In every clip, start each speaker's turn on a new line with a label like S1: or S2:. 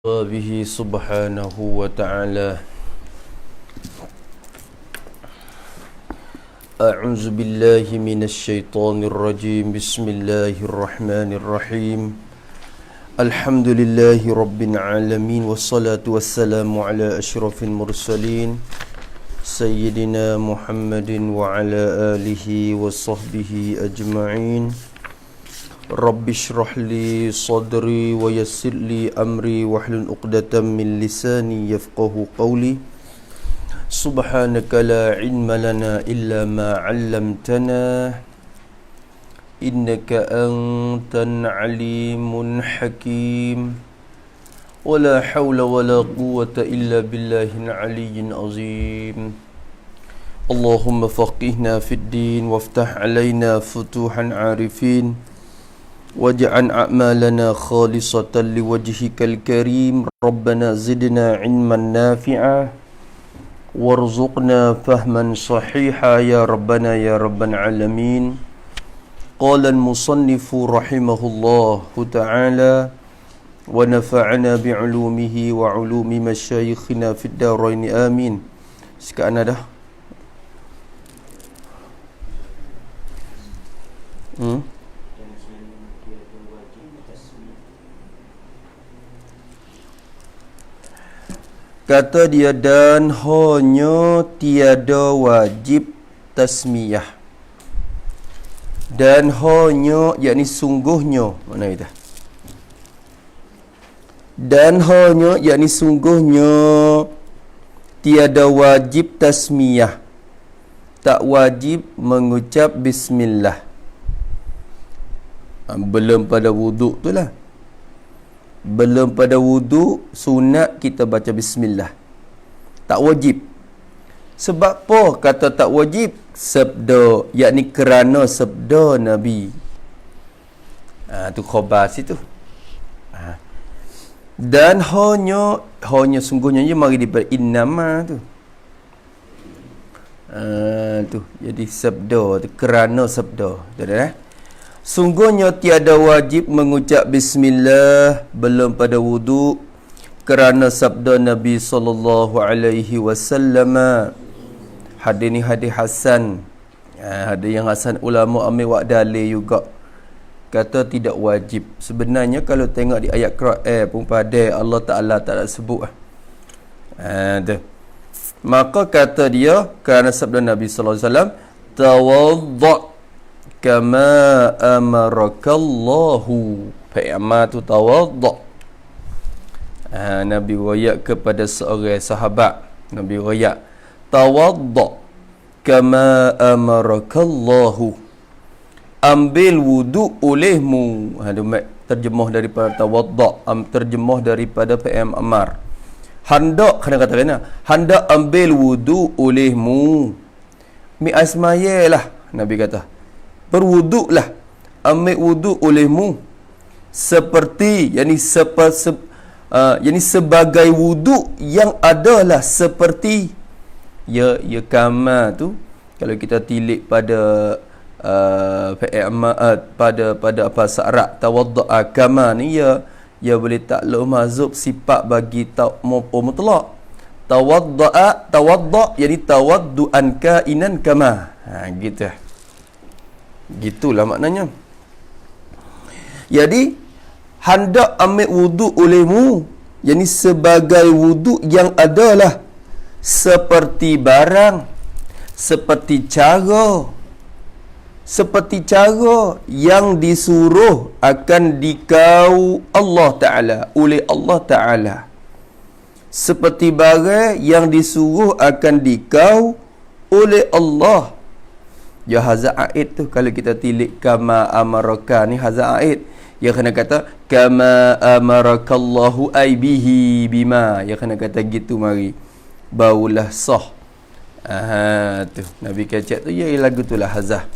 S1: به سبحانه وتعالى. أعوذ بالله من الشيطان الرجيم. بسم الله الرحمن الرحيم. الحمد لله رب العالمين، والصلاة والسلام على أشرف المرسلين سيدنا محمد وعلى آله وصحبه أجمعين. رب اشرح لي صدري ويسر لي أمري واحلل عقدة من لساني يفقه قولي. سبحانك لا علم لنا إلا ما علمتنا إنك أنت العليم الحكيم. ولا حول ولا قوة إلا بالله العلي العظيم. اللهم فقهنا في الدين وافتح علينا فتوحا عارفين، واجعل أعمالنا خالصة لوجهك الكريم. ربنا زدنا علما نافعا وارزقنا فهما صحيحا يا ربنا يا رب العالمين. قال المصنف رحمه الله تعالى: ونفعنا بعلومه وعلوم مشايخنا في الدارين آمين. Sekarang dah kata dia, dan hanya tiada wajib tasmiyah. Dan hanya, yakni sungguhnya, mana itu? Dan hanya, yakni sungguhnya tiada wajib tasmiyah. Tak wajib mengucap bismillah. Belum pada wuduk tu lah. Belum pada wuduk, sunat kita baca bismillah. Tak wajib. Sebab apa kata tak wajib? Sabda, yakni kerana sabda Nabi. Tu khabar situ. Dan hanya sungguhnya je mari daripada innama tu. Tu jadi sabda tu, kerana sabda. Dah. Sungguhnya tiada wajib mengucap bismillah belum pada wuduk kerana sabda Nabi sallallahu alaihi wasallam. Hadis ni hadis hasan. Hadis yang hasan, ulama ambil wak dalil juga. Kata tidak wajib. Sebenarnya kalau tengok di ayat Quran pun pada Allah Taala tak ada sebut. Maka kata dia kerana sabda Nabi sallallahu alaihi wasallam, tawadda kama amarakallahu. Fa'ama tu tawadda. Nabi royak kepada seorang sahabat. Nabi royak, tawadda kama amarakallahu. Ambil wuduk olehmu. Terjemah daripada tawadda, terjemah daripada PM Amar. Hendak, kena kata kena, hendak ambil wuduk olehmu. Mi asmayalah, Nabi kata, berwuduklah, ambil wuduk olehmu seperti, yakni sebagai wuduk yang adalah seperti ya kama tu. Kalau kita tilik pada pada bahasa Arab, tawadda'a kama ni ya boleh takluk mazhub sifat bagi mutlaq. Tawadda yakni tawaddu'an kainan kama. Gitu. Gitulah maknanya. Jadi hendak ambil wuduk olehmu, yakni sebagai wuduk yang adalah seperti barang, seperti cara yang disuruh akan dikau Allah Ta'ala, oleh Allah Ta'ala. Seperti barang yang disuruh akan dikau oleh Allah. Ya hazar aid tu, kalau kita tilik kama amaraka ni hazar aid. Ya kena kata kama amarakallahu ay bihi bima. Ya kena kata gitu mari. Baulah sah. Tu Nabi kecek tu ya lagu tu lah hazar.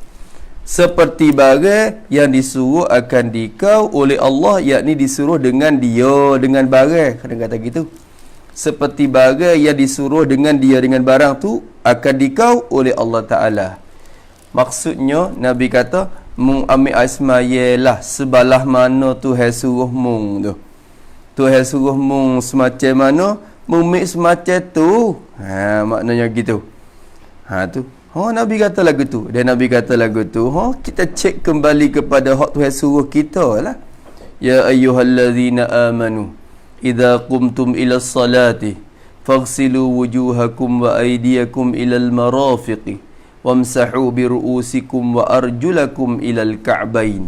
S1: Seperti barang yang disuruh akan dikau oleh Allah, yakni disuruh dengan dia, dengan barang. Kena kata gitu. Seperti barang yang disuruh dengan dia, dengan barang tu akan dikau oleh Allah Ta'ala. Maksudnya Nabi kata, mung ambil asmayalah sebalah mana Tuhan suruh mung tu. Tuhan suruh mung semacam mana, mung semacam tu. Maknanya gitu. Tu. Nabi kata lagu tu. Dan Nabi kata lagu tu, kita cek kembali kepada hak Tuhan suruh kita lah. Ya ayyuhallazina amanu idza qumtum ila salati faghsilu wujuhakum wa aydiyakum ila al-marafiqi wamsahu bi ru'usikum wa arjulakum ila al-ka'bain.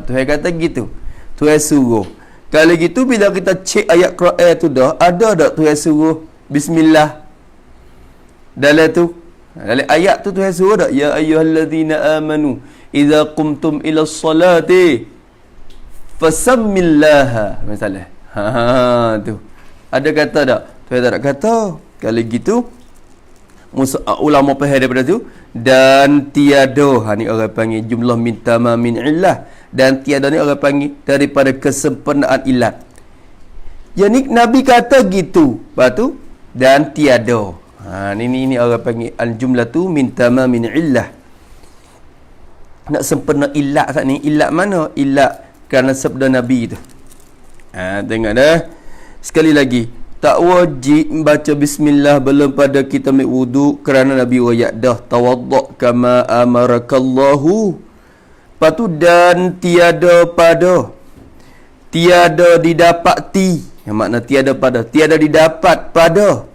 S1: Tuhan kata gitu. Tuhan suruh. Kalau gitu bila kita cek ayat Quran tu dah, ada tak Tuhan suruh bismillah dalam tu? Dalam ayat tu Tuhan suruh tak? Ya ayyuhallazina amanu idza qumtum ila salati fasammillaha. Misalnya. Tu. Ada kata tak? Tuhan tak kata. Kalau gitu ulama faham daripada tu, dan tiada, ni orang panggil jumlah min tamamin illah, dan tiada ni orang panggil daripada kesempurnaan ilat. Jadi Nabi kata gitu. Lepas tu dan tiada. Ni orang panggil al jumlah tu min tamamin illah. Nak sempurna ilat saat ni. Ilat mana? Ilat kerana sabda Nabi tu. Tengok dah. Sekali lagi, tak wajib membaca bismillah belum pada kita ambil wudu, kerana Nabi wayak dah tawaddak kama amarakallahu. Lepas tu dan tiada pada, tiada didapati. Yang makna tiada pada, tiada didapat pada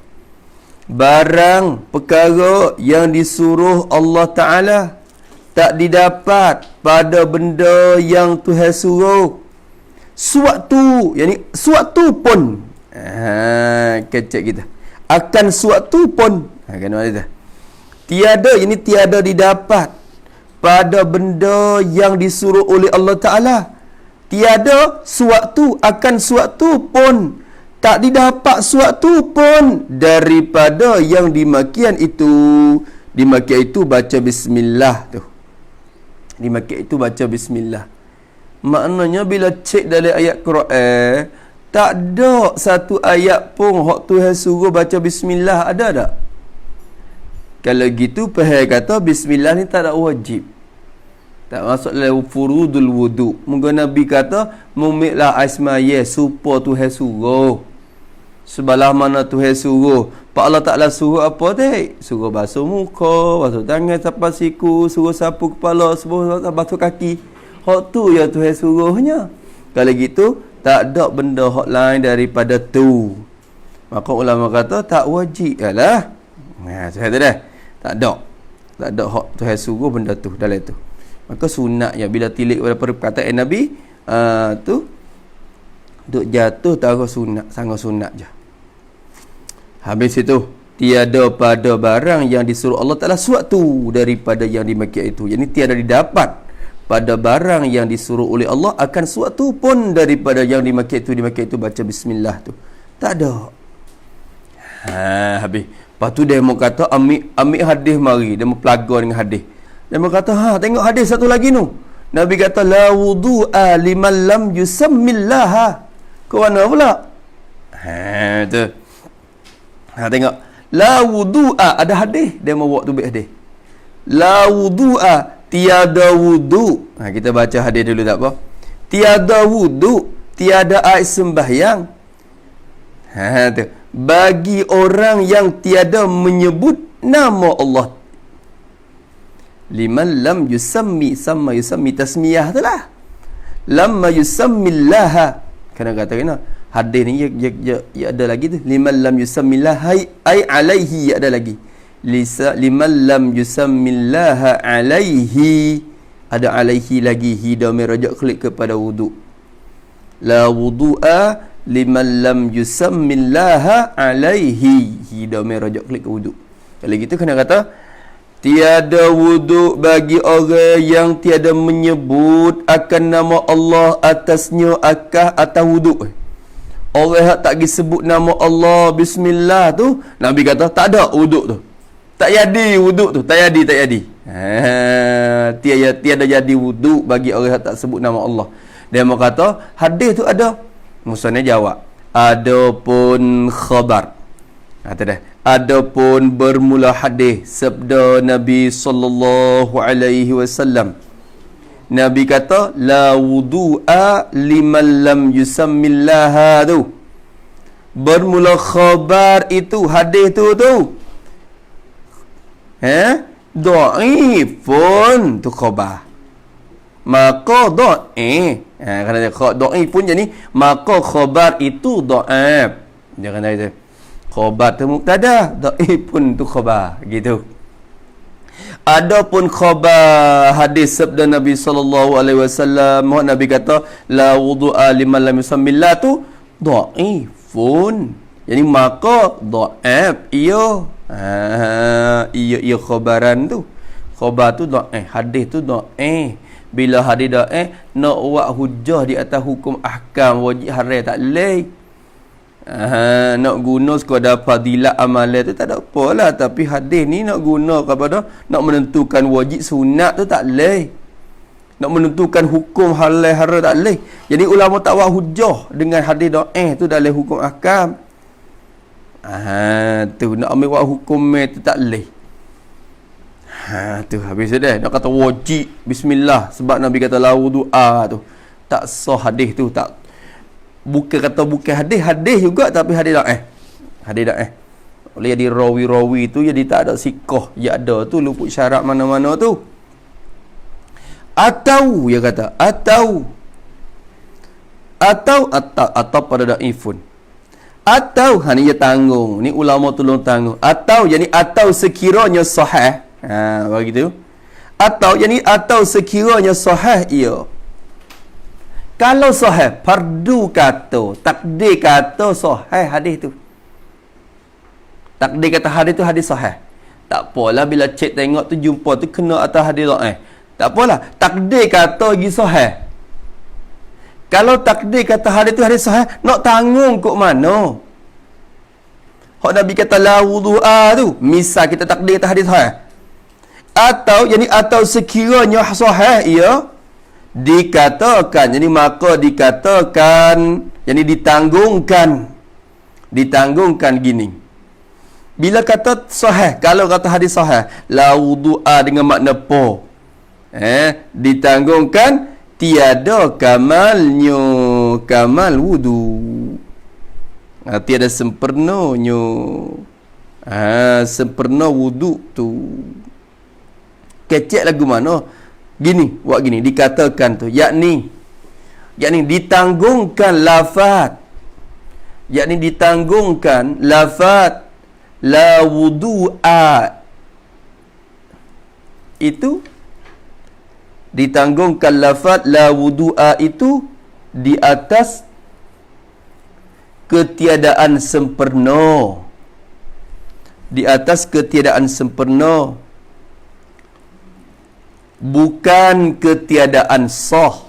S1: barang perkara yang disuruh Allah Ta'ala, tak didapat pada benda yang Tuhan suruh. Suatu, yani suatu pun kecek kita akan suatu pun tiada, ini tiada didapat pada benda yang disuruh oleh Allah Ta'ala. Tiada suatu akan suatu pun, tak didapat suatu pun daripada yang dimakian itu. Dimakian itu baca bismillah tu. Dimakian itu baca bismillah. Maknanya bila cek dalam ayat Quran, tak ada satu ayat pun hak Tuhan suruh baca bismillah. Ada tak? Kalau gitu Tuhan kata bismillah ni tak ada wajib, tak masuk dalam furudul wudu. Mungkin Nabi kata mumiklah asmaya supaya Tuhan suruh. Sebelah mana Tuhan suruh, Pak Allah Ta'ala suruh apa tak? Suruh basuh muka, basuh tangan sampai siku, suruh sapu kepala, suruh basuh kaki. Hak tu ya Tuhan suruhnya. Kalau gitu tak ada benda hak lain daripada tu. Maka ulama kata tak wajib lah. Saya kata dah. Tak ada hak Tuhan suruh benda tu dalam tu. Maka sunatnya bila tilik pada perkataan Nabi tu duk jatuh taruh sunat, sangat sunat je. Habis itu tiada pada barang yang disuruh Allah Ta'ala suatu daripada yang dimakian itu. Jadi tiada didapat pada barang yang disuruh oleh Allah akan suatu pun daripada yang dimakian itu baca bismillah tu. Tak ada. Habis. Lepas tu dia mau kata ambil hadis mari. Dia mau pelaga dengan hadis. Dia mau kata tengok hadis satu lagi tu. Nabi kata la wudu'a liman lam yusammillah. Kau mana pula? Tu. Tengok. La wudu'a, ada hadis. Dia mau buat tu hadis. La wudu'a, tiada wudu. Kita baca hadis dulu tak apa. Tiada wudu, tiada air sembahyang. Tu. Bagi orang yang tiada menyebut nama Allah. Liman lam yusammi, sama yusammi tasmiyah tu lah. Lamma yusammillaha. Kena kata kena. Hadis ni ya ada lagi tu. Liman lam yusammillaha ai alaihi, ada lagi. Liman lam yusammillaha alaihi, ada alaihi lagi. Hidamir rajak klik kepada wudu. La wudu'a liman lam yusammillaha alaihi, hidamir rajak klik ke wudu. Kalau gitu kena kata tiada wudu bagi orang yang tiada menyebut akan nama Allah atasnya atas wudu. Orang yang tak disebut nama Allah bismillah tu, Nabi kata tak ada wudu tu. Tak jadi wudu tu, tak jadi. Tiada jadi wudu bagi orang yang tak sebut nama Allah. Dia mau kata hadis tu ada. Musanya jawab, adapun khabar. Adapun bermula hadis sabda Nabi sallallahu alaihi wasallam, Nabi kata la wudu'a liman lam yusammillaha tu. Bermula khabar itu, hadis tu dhaifun tu khabar. Maka kerana dhaif pun jadi maka khabar itu dhaif. Jangan kata itu. Khabar tu mubtada, dhaif pun tu khabar gitu. Adapun khabar hadis sabda Nabi sallallahu alaihi wasallam, Nabi kata la wudu'a liman lam yusammillah tu dhaifun. Jadi maka dhaif ia khabaran tu. Khabar tu dhaif, hadis tu dhaif. Bila hadis dhaif nak buat hujah di atas hukum ahkam wajib haram tak leh. Nak guna sekadar fadilat amalan tu tak ada apalah, tapi hadis ni nak guna kepada nak menentukan wajib sunat tu tak leh, nak menentukan hukum halal haram tak leh. Jadi ulama tak buat hujah dengan hadis dhaif tu dalam hukum ahkam. Tu nak ambil buat hukum tu tak leh. Tu habis dah. Nak kata wajib bismillah sebab Nabi kata la wudu'a tu tak sah hadis tu, tak. Bukan kata bukan hadis juga, tapi hadis dhaif. Hadis dhaif. Oleh jadi rawi-rawi tu jadi tak ada sikoh, ya ada tu luput syarat mana-mana tu. Atau dia kata atau pada dhaifun. Atau ni dia tanggung. Ni ulama tolong tanggung. Atau jadi atau sekiranya sahih. Begitu. Atau jadi atau sekiranya sahih ia. Kalau sahih, fardu kata, takdir kata sahih hadis tu. Takdir kata hadis tu hadis sahih. Tak apalah bila cek tengok tu jumpa tu kena atas hadis dhaif. Tak apalah, takdir kata lagi sahih. Kalau takdir kata hadis tu hadis sahih, nak tanggung kok mana? Hak Nabi kata la wudu'a tu, misal kita takdir kata hadis sahih. Atau yani atau sekiranya sahih ia dikatakan, jadi maka dikatakan, jadi ditanggungkan gini. Bila kata sahih, kalau kata hadis sahih la wudu'a dengan makna po, ditanggungkan tiada kamalnya, kamal wudu, tiada sempurnanya, sempurna wudu tu. Kecek lagu mana? Gini, buat gini, dikatakan tu, yakni ditanggungkan lafaz, yakni ditanggungkan lafaz la wudu'a itu, ditanggungkan lafaz la wudu'a itu di atas ketiadaan sempurna, di atas ketiadaan sempurna, bukan ketiadaan sah,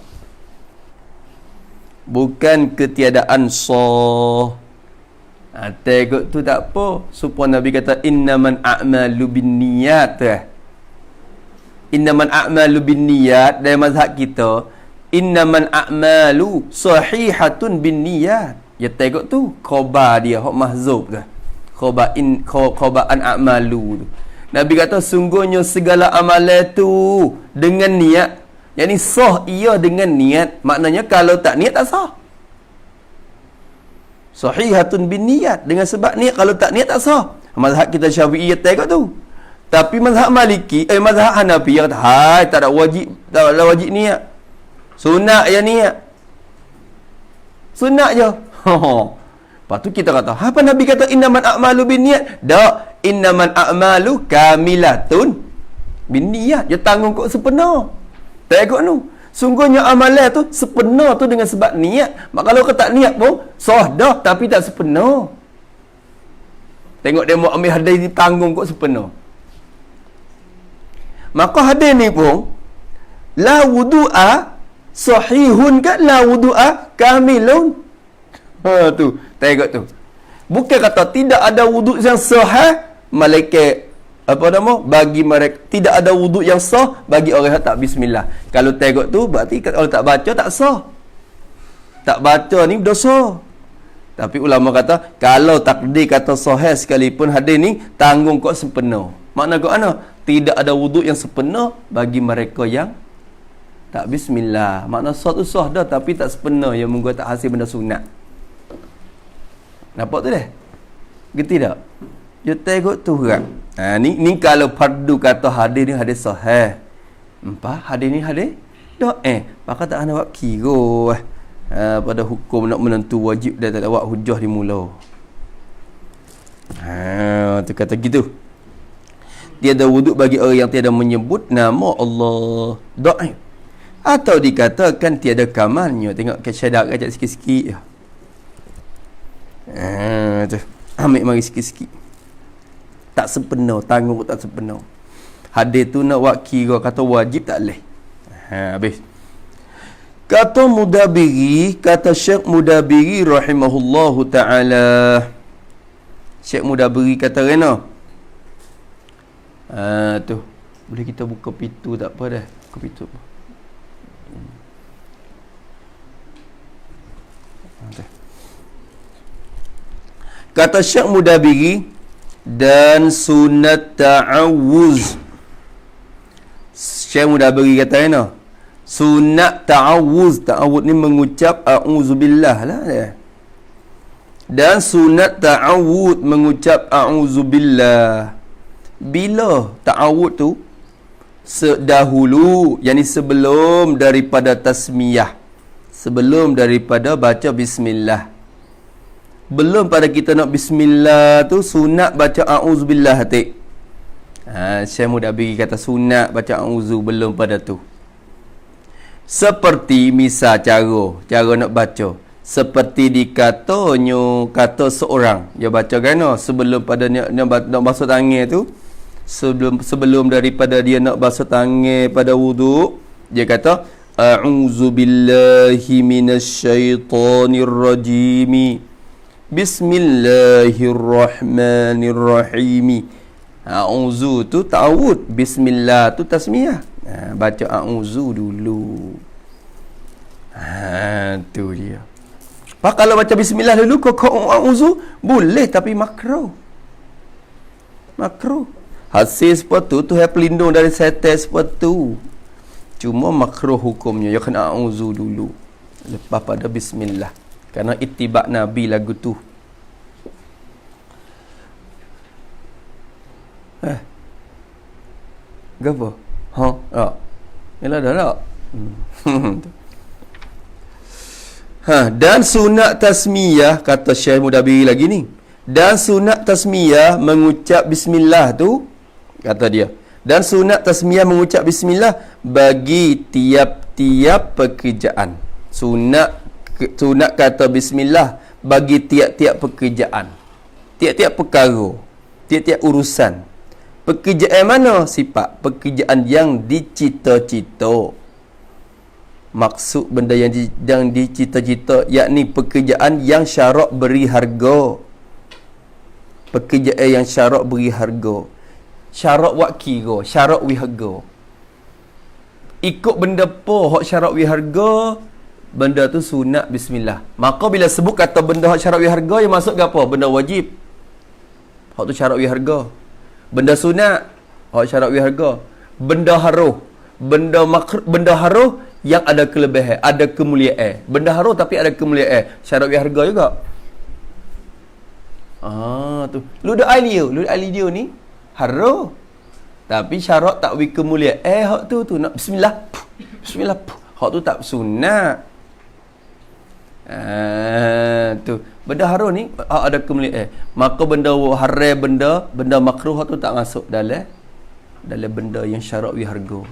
S1: bukan ketiadaan sah. Tengok tu tak apa, supaya Nabi kata innaman a'malu binniyat. Innaman a'malu binniyat dalam mazhab kita, innaman a'malu sahihatun binniyat. Ya tengok tu khabar dia hak mahzub tu, khabar an a'malu tu. Nabi kata sungguhnya segala amalan tu dengan niat. Yang ni sah ia dengan niat. Maknanya kalau tak niat tak sah. Sahihatun bin niat, dengan sebab niat. Kalau tak niat tak sah. Mazhab kita Syafi'i tengok tu. Tapi mazhab Maliki, mazhab Hanafi kata hai tak ada wajib, tak ada wajib niat. Sunat ya niat. Sunat je. Lepas tu kita kata, apa Nabi kata innaman a'malu bin niat? Tak, innaman a'malu kamilatun bin niat. Dia tanggung kok sempurna. Tengok tu. Sungguhnya amalan tu sempurna tu dengan sebab niat. Mak kalau kau tak niat pun sah dah, tapi tak sempurna. Tengok dia mau ambil hadis ni tanggung kok sempurna. Maka hadis ni pun la wudu'a sahihun kan, la wudu'a kamilun. Tu, tengok tu. Bukan kata tidak ada wuduk yang sahih, malaikat apa nama bagi mereka, tidak ada wuduk yang sah bagi orang yang tak bismillah. Kalau tengok tu berarti kalau tak baca tak sah. Tak baca ni dosa. Tapi ulama kata kalau takdir kata sahih sekalipun hadis ni tanggung kok sempurna. Makna kok ana? Tidak ada wuduk yang sempurna bagi mereka yang Tak bismillah. Makna solat tu sah dah tapi tak sepenuh yang membuat tak hasil benda sunat. Nampak tu dah? Gerti tak? Dia tengok tu kan. Ni kalau fardu kata hadis ni hadis sahih. Hadis ni hadis dah maka tak kena buat kira pada hukum nak menentu wajib dan tak buat hujah di mula. Tu kata gitu. Tiada wuduk bagi orang yang tiada menyebut nama Allah. Dhaif. Atau dikatakan tiada kamarnya. Tengok kesyadak ajak sikit-sikit je. Tu. Ambil mari sikit-sikit. Tak sepenuh, tanggung tak sepenuh. Hadis tu nak buat kira kata wajib tak boleh. Habis. Kata Mudabiri, kata Syekh Mudabiri rahimahullahu ta'ala. Syekh Mudabiri kata rena. Tu. Boleh kita buka pintu tak apa dah. Buka pintu. Kata Syekh Mudabiri, dan sunat ta'awuz. Syekh Mudabiri kata rena. Sunat ta'awuz. Ta'awuz ni mengucap a'udzubillah lah dia. Dan sunat ta'awud mengucap a'udzubillah. Bila ta'awud tu sedahulu, yakni sebelum daripada tasmiyah, sebelum daripada baca bismillah. Belum pada kita nak bismillah tu sunat baca a'udzubillah hati. Syekh Mudabiri kata sunat baca a'udzu belum pada tu. Seperti misal cara nak baca. Seperti dikatanya kata seorang dia baca kan sebelum pada nak basuh tangan tu, sebelum daripada dia nak basuh tangan pada wuduk, dia kata a'udzubillahi minasyaitonirrajim, bismillahirrahmanirrahim. A'udzu tu ta'awud, bismillah tu tasmiyah. Baca a'udzu dulu. Tu dia. Pak kalau baca bismillah dulu kau a'udzu boleh tapi makruh. Makruh. Hasil seperti tu hai pelindung dari setan seperti tu. Cuma makruh hukumnya ya kena a'udzu dulu. Lepas pada bismillah. Kerana ittiba Nabi lagu tu. Gapo? Yalah dah tak? Dan sunat tasmiyah, kata Syekh Mudabiri lagi ni. Dan sunat tasmiyah mengucap bismillah tu, kata dia. Dan sunat tasmiyah mengucap bismillah bagi tiap-tiap pekerjaan. Sunat kata bismillah bagi tiap-tiap pekerjaan. Tiap-tiap perkara. Tiap-tiap urusan. Pekerjaan mana? Sifat pekerjaan yang dicita-cita. Maksud benda yang dicita-cita, yakni pekerjaan yang syarak beri harga. Pekerjaan yang syarak beri harga. Syarak wak kira, syarak wi harga. Ikut benda po hak syarak wi harga, benda tu sunat bismillah. Maka bila sebut kata benda hak syarak wi harga, yang masuk ke apa? Benda wajib. Hak tu syarak wi harga. Benda sunat, hak syarak wi harga. Benda haruh, benda haruh yang ada kelebihan, ada kemuliaan. Benda haruh tapi ada kemuliaan. Syarat wi harga juga. Tu. Ludah aili dia ni haruh. Tapi syarat tak wi kemuliaan. Hak tu nak bismillah. Bismillah. Hak tu tak sunat. Tu. Benda haruh ni ada kemuliaan. Maka benda haram, benda makruh tu tak masuk dalam benda yang syarat wi harga.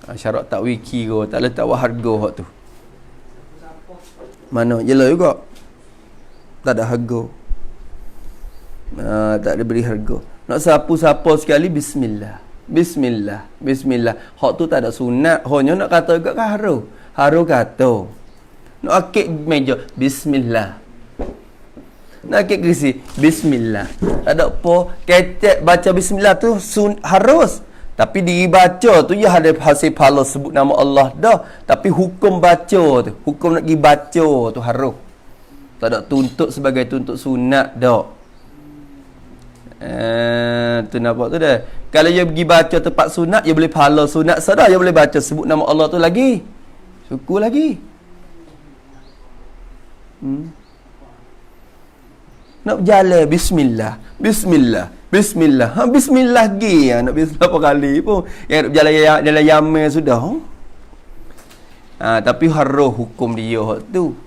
S1: Syarat tak wi kira, tak letak wa harga hak tu. Mana? Yelah juga. Tak ada harga. Tak ada beri harga. Nak sapu-sapu sekali bismillah. Bismillah. Bismillah. Hak tu tak ada sunat. Hanya nak kata juga kan haru. Haru kata. Nak akik meja bismillah. Nak akik kerisi bismillah. Tak ada apa. Ketek baca bismillah tu harus. Tapi dibaca tu ya ada hasil pahala sebut nama Allah dah. Tapi hukum baca tu, hukum nak pergi baca tu harus. Tak ada tuntut sebagai tuntut sunat dah. Tu nampak tu dah. Kalau dia pergi baca tempat sunat, dia boleh pahala sunat sedar, dia boleh baca sebut nama Allah tu lagi. Syukur lagi. Nak berjalan bismillah, bismillah, bismillah. Bismillah lagi nak bismillah berapa kali pun. Yang berjalan dalam Yaman sudah. Tapi haruh hukum dia hak tu.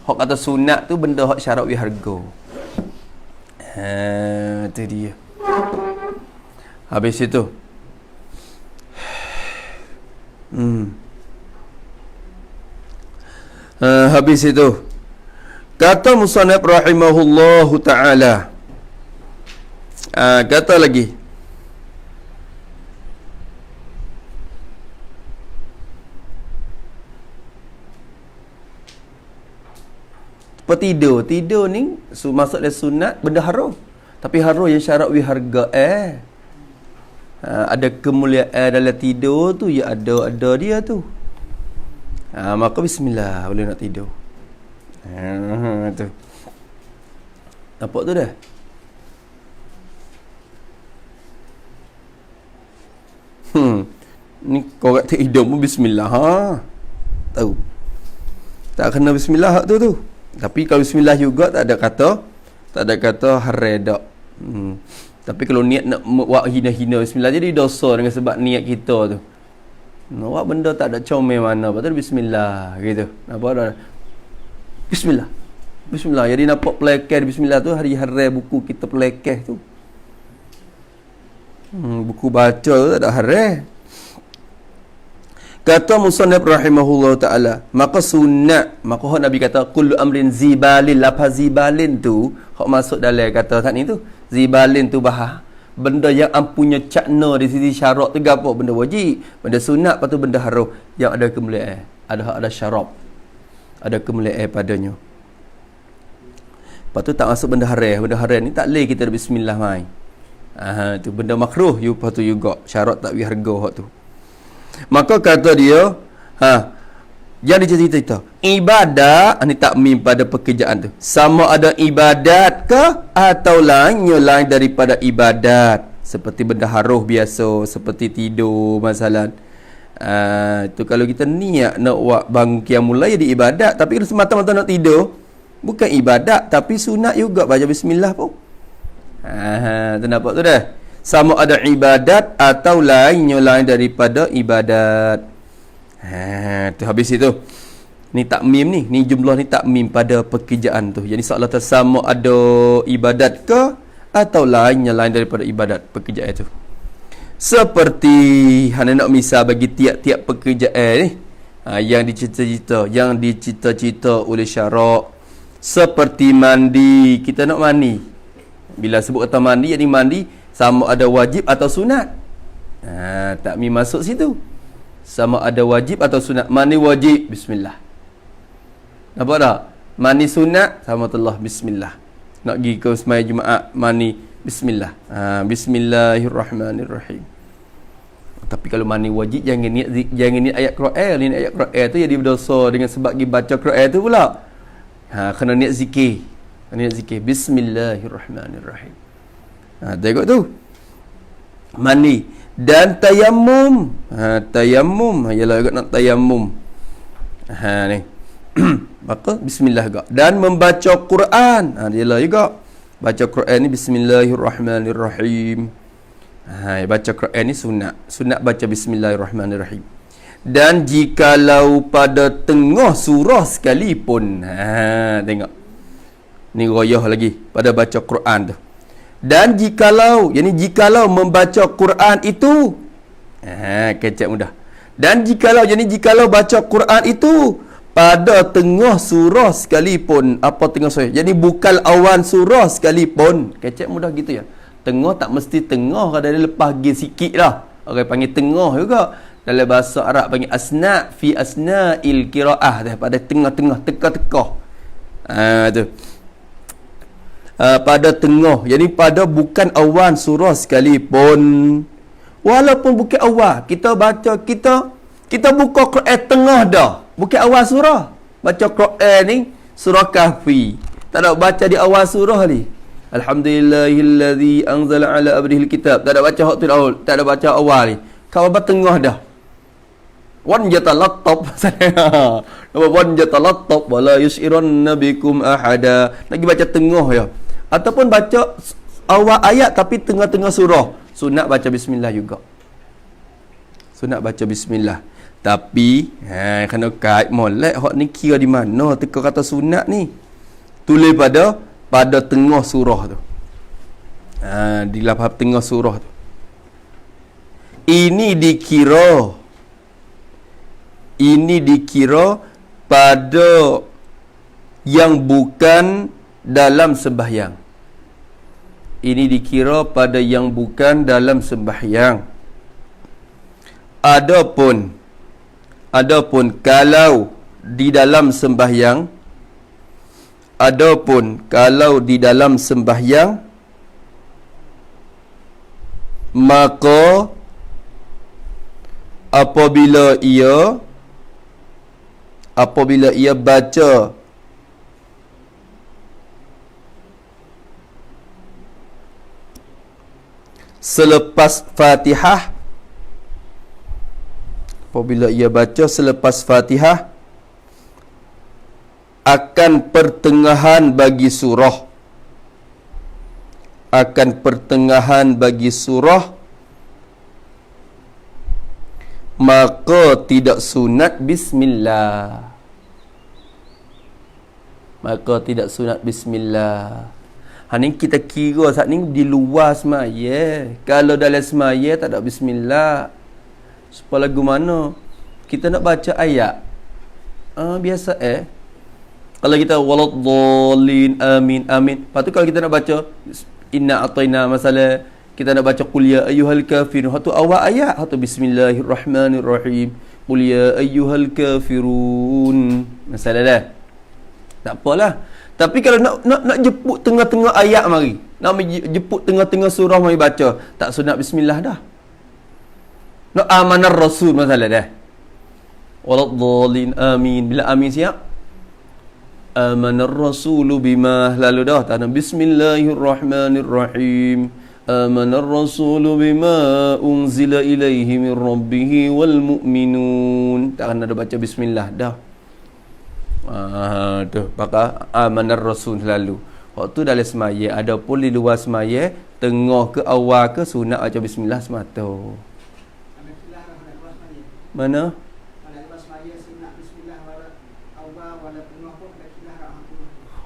S1: Hak kata sunat tu benda hak syarat wi harga. Tu dia. Habis itu. Habis itu. Kata musannaf rahimahullahu ta'ala. Kata lagi. Tidur ni masuk dalam sunat benda haram. Tapi haram yang syarat wi harga ada kemuliaan dalam tidur tu, ya ada dia tu. Maka bismillah boleh nak tidur. Tu. Nampak tu dah. Ni korek tidur pun bismillah. Tahu. Tak kena bismillah hak tu. Tapi kalau bismillah juga tak ada kata haram dak. Tapi kalau niat nak buat hina-hina bismillah jadi dosa dengan sebab niat kita tu. Nak buat benda tak ada comel mana, patut bismillah gitu. Nampak dah. Bismillah. Bismillah. Jadi nampak pelekeh bismillah tu hari haram buku kita pelekeh tu. Buku baca tu tak ada haram. Kata musannaf rahimahullah ta'ala, maka sunat, maka hak Nabi kata kullu amrin zibalin, lafaz zibalin tu hak masuk dalam kata tak ni tu. Zibalin tu bahas benda yang ampunya cakna di sisi syarat tu gapo, benda wajib, benda sunat, lepas tu benda haram yang ada kemuliaan, ada syarat, ada kemuliaan padanya. Lepas tu tak masuk benda haram. Benda haram ni tak leh kita bismillah mai. Tu benda makruh you lepas tu juga syarat tak wi harga hak tu. Maka kata dia, yang dicerita ibadat ni takmim pada pekerjaan tu. Sama ada ibadat ke atau lainnya lain daripada ibadat. Seperti benda haruh biasa, seperti tidur masalah. Tu kalau kita niat nak buat bangun qiyamul lail di ibadat, tapi kalau semata-mata nak tidur, bukan ibadat tapi sunat juga baca bismillah pun. Tu nampak tu dah. Sama ada ibadat atau lainnya lain daripada ibadat. Tu habis itu. Ni takmim ni jumlah ni takmim pada pekerjaan tu. Jadi soalan tu sama ada ibadat ke atau lainnya lain daripada ibadat pekerjaan itu. Seperti hana nak misal bagi tiap-tiap pekerjaan ni yang dicita-cita oleh syarak. Seperti mandi, kita nak mandi. Bila sebut kata mandi, jadi mandi sama ada wajib atau sunat. Takmim masuk situ. Sama ada wajib atau sunat. Mandi wajib, bismillah. Nampak tak? Mandi sunat, sama Allah, bismillah. Nak pergi ke sembahyang Jumaat, mandi, bismillah. Bismillahirrahmanirrahim. Tapi kalau mandi wajib, jangan niat ayat Quran. Niat ayat Quran tu jadi berdosa dengan sebab pergi baca Quran tu pula. Kena niat zikir. Bismillahirrahmanirrahim. Tengok tu. Mandi dan tayammum. Tayammum ialah agak nak tayammum. Ni. Maka bismillah juga. Dan membaca Quran. Ialah juga baca Quran ni bismillahirrahmanirrahim. Baca Quran ni sunat. Sunat baca bismillahirrahmanirrahim. Dan jikalau pada tengah surah sekalipun. Tengok. Ni royah lagi pada baca Quran tu. Dan jikalau membaca Quran itu kecek mudah. Dan jikalau baca Quran itu pada tengah surah sekalipun. Apa tengah surah? Jadi bukan awan surah sekalipun. Kecek mudah gitu ya. Tengah tak mesti tengah, kadang lepas gi sikit lah. Orang panggil tengah juga. Dalam bahasa Arab panggil asna fi asna'il qiraah, pada tengah-tengah, teka-teka. Tu. Pada tengah, jadi pada bukan awan surah sekalipun. Walaupun bukan awal, kita baca, kita buka Quran tengah dah, bukan awal surah. Baca Quran ni surah Kahfi, tak ada baca di awal surah ni. Alhamdulillahillazi anzala ala abdihi alkitab. Tak ada baca hak tu awal, tak ada baca awal ni. Kau apa tengah dah. Wan yatalattab. Wan yatalattab wala yus'iranna bikum ahada. Lagi baca tengah ya. Ataupun baca awal ayat tapi tengah-tengah surah. Sunat baca bismillah juga. Sunat baca bismillah. Tapi kena kait molek hak ni kira di mana teka kata sunat ni. Tulis pada tengah surah tu. Di lafaz tengah surah tu. Ini dikira pada yang bukan dalam sembahyang. Ini dikira pada yang bukan dalam sembahyang. Adapun kalau di dalam sembahyang, maka apabila ia baca selepas Fatihah, akan pertengahan bagi surah, maka tidak sunat bismillah. Ni kita kira saat ni di luar semaya. Kalau dalam semaya tak ada bismillah. Supaya lagu mana kita nak baca ayat biasa kalau kita waladdallin amin amin. Lepas tu kalau kita nak baca inna ataina masalah, kita nak baca qul ya ayyuhal kafirun, hatu awal ayat, hatu bismillahirrahmanirrahim, qul ya ayyuhal kafirun, masalah dah. Tak apalah. Tapi kalau nak jemput tengah-tengah ayat mari, nak jemput tengah-tengah surah mari baca, tak sunat bismillah dah. Nak amanar rasul masalah dah. Waladdallin amin. Bila amin siap? Amanar rasulu bima, lalu dah tak nak bismillahirrahmanirrahim. Amanar rasulu bima unzila ilaihi min rabbihi wal mu'minun. Tak kena ada baca bismillah dah. Tu maka amanar rasul selalu. Waktu dalam semaya, adapun di luar semaya, tengah ke awal ke sunat baca bismillah semata. Mana?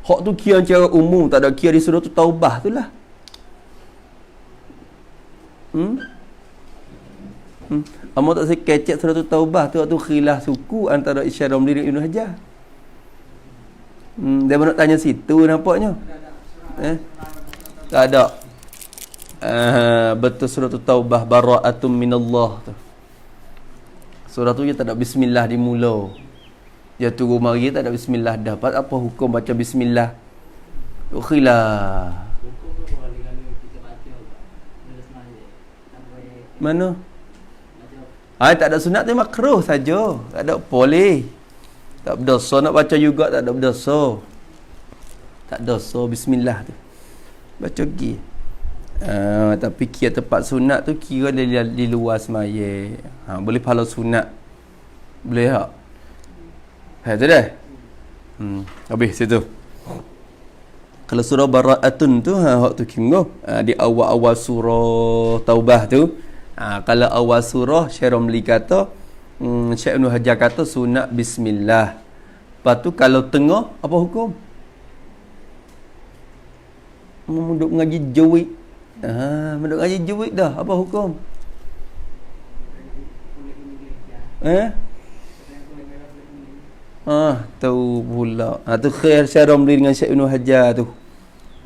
S1: Hak tu kira secara umum, tak ada kira di surah tu taubah tu lah. Amal tak saya kecek surah tu taubah tu, waktu khilaf suku antara Isyar Ramli dan Ibn Hajar. Dia nak tanya situ nampaknya. Tak ada. Betul surah tu taubah, bara'atum minallah tu. Surah tu dia tak ada bismillah di mula. Dia turun mari tak ada bismillah dah. Apa hukum baca bismillah? Khilaf. Mana? Tak ada sunat tu makruh saja. Tak ada boleh. Tak berdosa nak baca juga, tak ada berdosa. Tak dosa bismillah tu. Baca lagi. Tapi kira tempat sunat tu kira di luar semaya. Boleh pahala sunat. Boleh tak? Tu dah. Habis situ. Kalau surah Bara'atun tu hak tu kinggo. Di awal-awal surah Taubah tu. Kalau awal surah Syekh Ramli kata, Syekh Ibn Hajar kata sunat bismillah. Lepas tu kalau tengah apa hukum? Duduk ngaji jawid. Duduk ngaji jawid dah, apa hukum? Tahu pula. Tu khair Syekh Ramli dengan Syekh Ibn Hajar tu.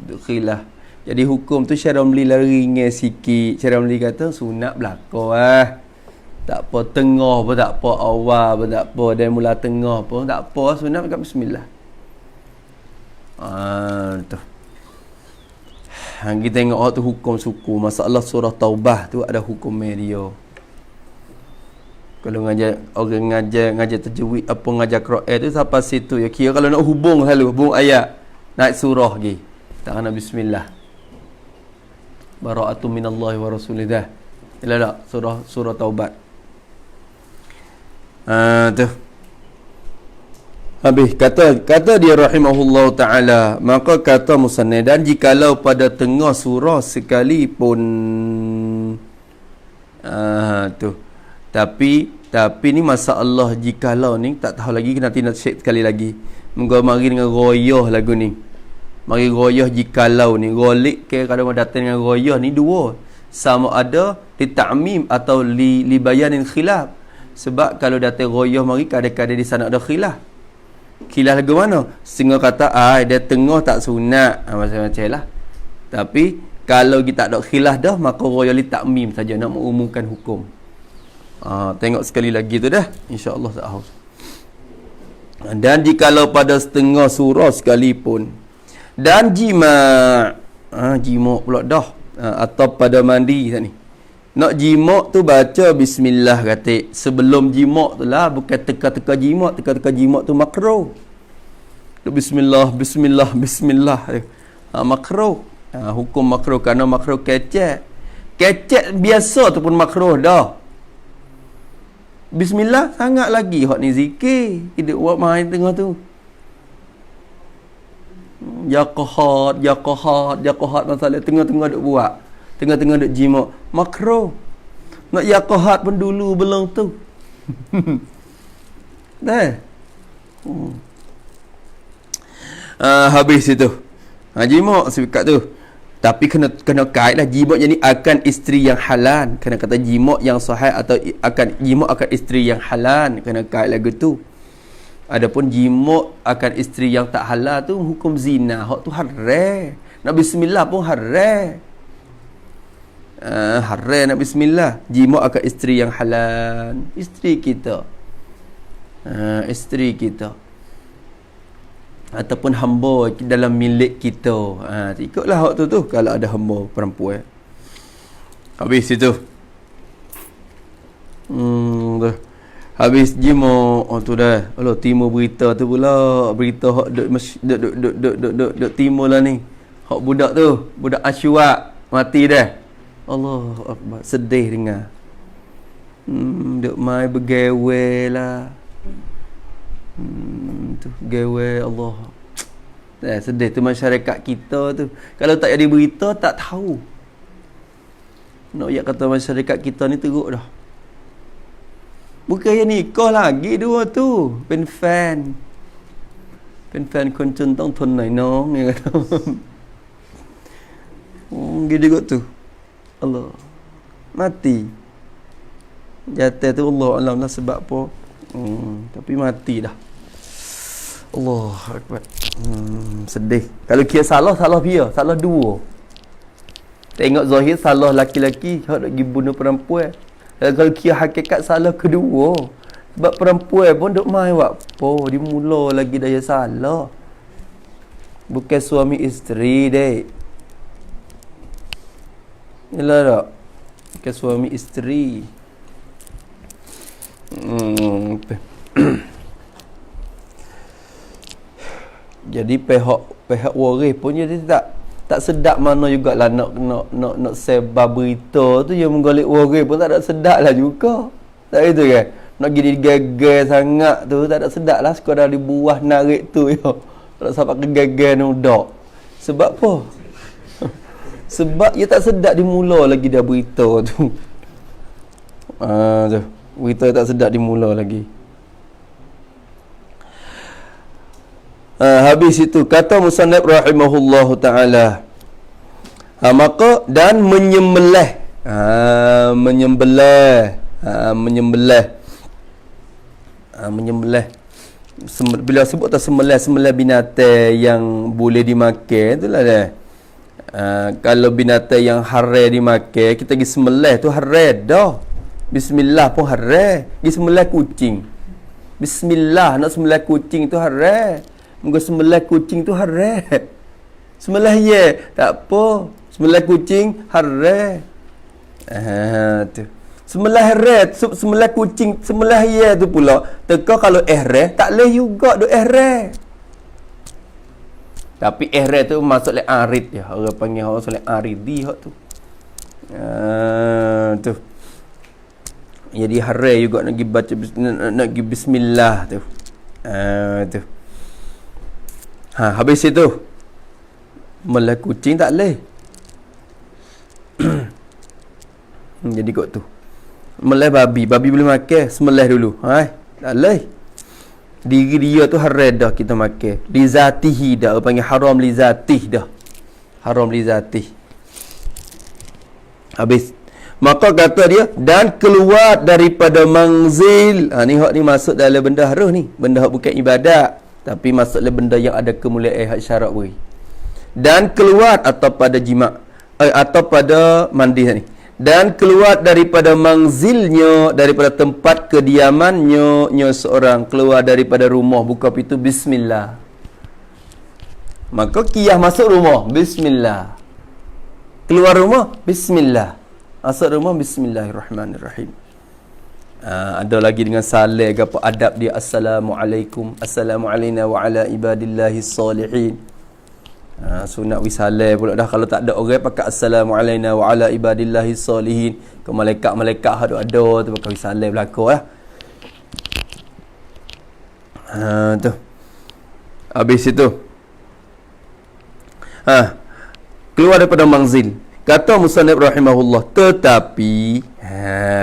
S1: Duk khilaf. Jadi hukum tu Syekh Ramli lari ringan sikit. Syekh Ramli kata sunat belakang tak apa, tengah pun tak apa, awal pun tak apa, dan mula tengah pun tak apa, sunat kat bismillah. Tu. Kita tengok tu hukum suku. Masalah surah Taubah tu ada hukum dia. Kalau orang ngajar tajwid apa ngajar Quran tu sampai situ ya, kira kalau nak hubung selalu hubung ayat naik surah lagi tak kena bismillah. Bara'atu minallahi wa rasulih dah. Yalah tak? Surah Taubat. Tu. Habis kata dia rahimahullah ta'ala, maka kata musannif, dan jikalau pada tengah surah sekalipun tu. Tapi ni masalah jikalau ni tak tahu lagi, nanti nak check sekali lagi. Moga mari dengan royah lagu ni. Mari royah jikalau ni. Golik ke kalau datang dengan royah ni dua. Sama ada li ta'mim atau li bayanin khilaf. Sebab kalau datang royah mari kadang-kadang di sana ada khilaf. Khilaf lagu mana? Setengah kata dia tengah tak sunat, macam-macam lah. Tapi kalau kita tak ada khilaf dah, maka royah li ta'mim saja, nak mengumumkan hukum. Tengok sekali lagi tu dah, insya-Allah tak haus. Dan jikalau pada setengah surah sekalipun, dan jima' pula dah, atau pada mandi tadi. Nak jima' tu baca bismillah katik. Sebelum jima' tu lah, bukan teka-teka jima'. Teka-teka jima' tu makruh. Bismillah makruh. Hukum makruh kerana makruh kecek biasa tu pun makruh dah. Bismillah sangat lagi hak ni zikir. Kita buat main tengah tu. Ya qahat masalah tengah-tengah duk buat. Tengah-tengah duk jima' makruh. Nak ya qahat pun dulu belum tu. Habis itu. Jima' sepikat tu. Tapi kena kait lah jima' jadi akan isteri yang halal. Kena kata jima' yang sahih atau jima' akan isteri yang halal. Kena kait lagu tu. Adapun jima' akan isteri yang tak halal tu hukum zina. Hak tu haram. Nak bismillah pun haram. Haram nak bismillah. Jima' akan isteri yang halal. Isteri kita. Isteri kita. Ataupun hamba dalam milik kita. Ikutlah hak tu kalau ada hamba perempuan. Habis itu. Habis jima' tu dah. Allah timur berita tu pula. Berita hak duk timur lah ni. Hak budak tu, budak Asyuak mati dah. Allah Akbar, sedih dengar. Duk mai bergawe lah. Tu gawe Allah. Sedih tu masyarakat kita tu. Kalau tak ada berita tak tahu. Nak kata masyarakat kita ni teruk dah. Bukan yang nikah lagi dua tu. Pen fan koncun tong thon nai nong ni kata. Gitu kot tu. Allah. Mati. Jatuh tu Allah alam lah sebab apa. Tapi mati dah. Allah Akbar. Sedih. Kalau kira salah dia. Salah dua. Tengok zahir salah laki-laki. Hak nak pergi bunuh perempuan. Kalau kira hakikat salah kedua. Sebab perempuan pun duk main buat apa. Dia mula lagi dah salah. Bukan suami isteri dek. Yalah tak? Bukan suami isteri. Jadi pihak waris pun jadi tak sedap mana jugalah nak sebar berita tu yang menggolek waris pun tak ada sedap lah juga. Tak itu kan? Nak gini gagal sangat tu tak ada sedap lah, sekadar dibuah narik tu ya. Tak sampai ke gagal ni dak. Sebab apa? Sebab ia tak sedap dimula lagi dah berita tu. Tu. Berita tak sedap dimula lagi. Habis itu kata musannif rahimahullahu taala, maka dan menyembelih bila sebut tak sembelih binatang yang boleh dimakan itulah dah. Kalau binatang yang haram dimakan, kita pergi sembelih tu haram dah. Bismillah pun haram. Pergi sembelih kucing, bismillah nak sembelih kucing tu haram. Muka sembelih kucing tu haram. Sembelih ye tak apa. Sembelih kucing haram. Tu. Sembelih haram, sembelih kucing, sembelih ye tu pula. Teka kalau ihram tak leh juga duk ihram. Tapi ihram tu masuk le arid ya. Orang panggil orang soleh aridi hak tu. Tu. Jadi haram juga nak pergi baca nak pergi bismillah tu. Tu. Habis itu melai kucing tak leh. Jadi kot tu. Melai babi boleh makan, sembelih dulu. Tak leh. Diri dia tu haram dah kita makan. Li zatihi dah, panggil haram li zatih dah. Haram li zatih. Habis. Maka kata dia dan keluar daripada manzil. Ni hak ni masuk dalam benda haram ni. Benda hak bukan ibadat, tapi masuk dalam benda yang ada kemuliaan hak syarat weh. Dan keluar atau pada jima' atau pada mandi ni. Dan keluar daripada manzilnya, daripada tempat kediamannya seorang, keluar daripada rumah, buka pintu bismillah. Maka qiyah masuk rumah bismillah. Keluar rumah bismillah. Masuk rumah bismillahirrahmanirrahim. Ada lagi dengan salam ke apa adab dia, assalamualaikum, assalamu alayna wa ala ibadillahi salihin. Sunat wisalam pula dah. Kalau tak ada orang pakai assalamu alayna wa ala ibadillahi salihin. Ke malaikat-malaikat ada tu pakai wisalam berlaku lah. Tu. Habis itu keluar daripada manzil. Kata musannif rahimahullah,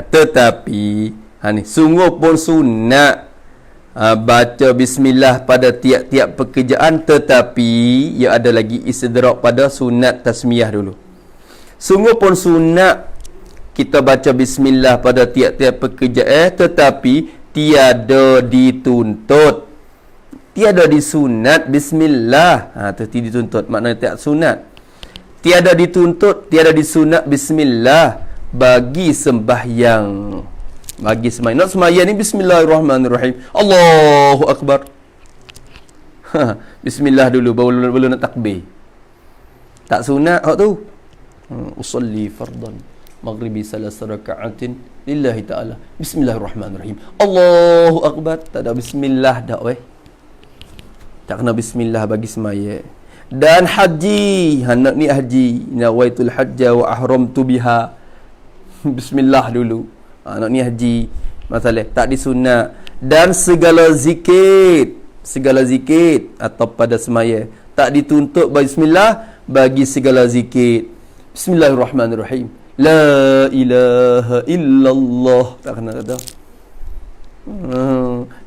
S1: tetapi ni sungguh pun sunat baca bismillah pada tiap-tiap pekerjaan, tetapi ia ada lagi istidrak pada sunat tasmiyah dulu. Sungguh pun sunat kita baca bismillah pada tiap-tiap pekerjaan, tetapi tiada dituntut, tiada disunat bismillah. Tu dituntut, maknanya tak sunat. Tiada dituntut, tiada disunat bismillah bagi sembahyang. Bagi sembahyang. Nak sembahyang ni bismillahirrahmanirrahim. Allahu akbar. Bismillah dulu baru nak takbir. Tak sunat hak tu. Usalli fardan maghribi salas raka'atin lillahi ta'ala. Bismillahirrahmanirrahim. Allahu akbar. Tak ada bismillah dak weh. Tak kena bismillah bagi sembahyang. Dan haji, nak ni haji, nawaitul hajja wa ahramtu biha. Bismillah dulu. Nak ni haji, masalah tak disunat. Dan segala zikir atau pada semaya tak dituntut bismillah bagi segala zikir. Bismillahirrahmanirrahim. La ilaha illallah. Tak kena kata.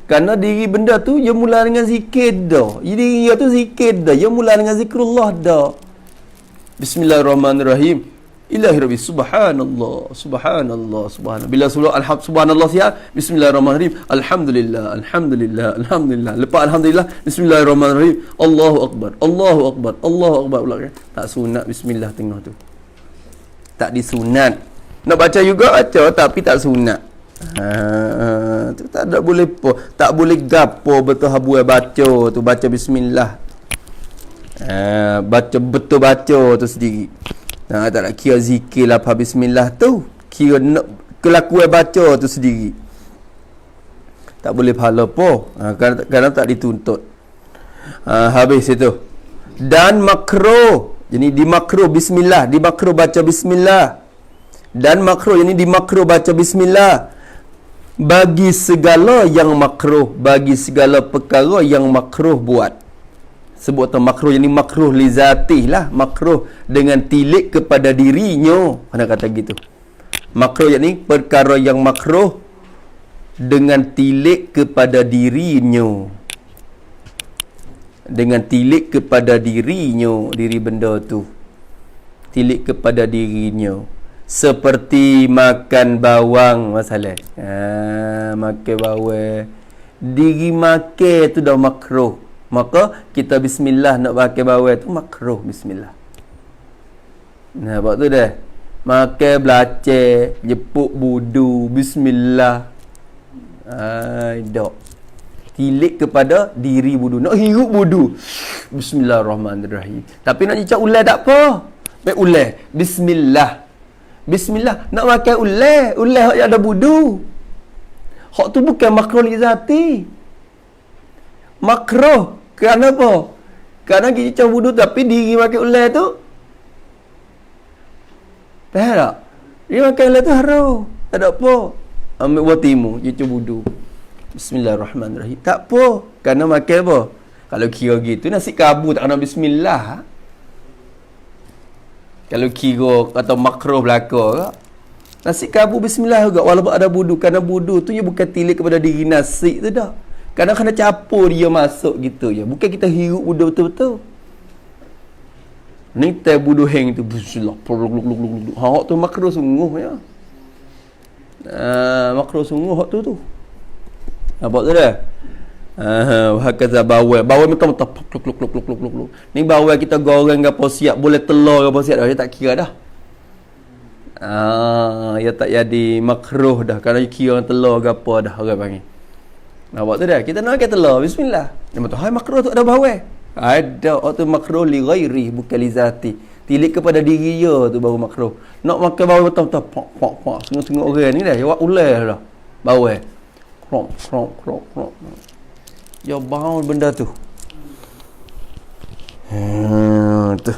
S1: Kerana diri benda tu dia mula dengan zikir dah. Diri dia tu zikir dah. Dia mula dengan zikrullah dah. Bismillahirrahmanirrahim. Ilahi rabbi subhanallah. Bila surah subhanallah siap, bismillahirrahmanirrahim. Alhamdulillah. Lepas alhamdulillah, bismillahirrahmanirrahim. Allahu akbar. Tak sunat bismillah tengah tu. Tak disunat. Nak baca juga baca, tapi tak sunat. Tu tak ada boleh tak boleh gapo betul habuai baca tu, baca bismillah. Baca betul baca tu sendiri. Tak nak kira zikir lah bismillah tu, kira nak kelakuan baca tu sendiri. Tak boleh pahala po, kerana tak dituntut. Habis itu. Dan makruh. Jadi di makruh bismillah, di makruh baca bismillah. Dan makruh ini di makruh baca bismillah bagi segala yang makruh, bagi segala perkara yang makruh buat. Sebut tu makruh, yang ni makruh li zatih lah, makruh dengan tilik kepada dirinya. Mana kata gitu. Makruh yang ni perkara yang makruh dengan tilik kepada dirinya. Dengan tilik kepada dirinya, diri benda tu. Tilik kepada dirinya. Seperti makan bawang masalah. Makan bawang. Diri makan tu dah makruh. Maka kita bismillah nak makan bawang tu makruh bismillah. Nah, sebab tu dah. Makan belacan, jepuk budu, bismillah. Dok. Tilik kepada diri budu. Nak hirup budu. Bismillahirrahmanirrahim. Tapi nak cicak ulai tak apa. Baik ulai. Bismillah. Bismillah. Nak makan ulai hak yang ada budu. Hak tu bukan makruh li zati. Makruh. Kerana apa? Kerana kita cicak budu tapi diri makan ulai tu. Faham tak? Dia makan lah tu haram. Tak ada apa. Ambil buah timu, cucu budu. Bismillahirrahmanirrahim. Tak apa. Kerana makan apa? Kalau kira gitu, nasi kabu tak kena bismillah. Kalau kira atau makruh belaka ke? Nasi kabu bismillah juga. Walaupun ada budu. Kerana budu tu dia bukan tilik kepada diri nasi tu dah. Kadang kena capur dia masuk gitu je. Bukan kita hirup budu betul-betul. Ni teh budu hang tu. Bismillah. Hak tu makruh sungguh ya. Makruh sungguh hak tu. Nampak tu dah? Hakaza bawal. Bawal mentah-mentah. Pluk. Ni bawal kita goreng gapo siap. Boleh telur gapo siap dah. Dia tak kira dah. Ya tak jadi makruh dah. Kerana kira telur gapo dah. Orang panggil. Nampak tu dah? Kita nak makan telur. Bismillah. Dia kata, hai makruh tu ada bawal. Ada. Waktu makruh li ghairi. Bukan li zati. Tilik kepada diri dia tu baru makruh. Nak makan bawal mentah-mentah. Pak. Tengok-tengok orang ni dah. Jawab ulai dah. Bawal. Krok. Ya bau benda tu. Tu.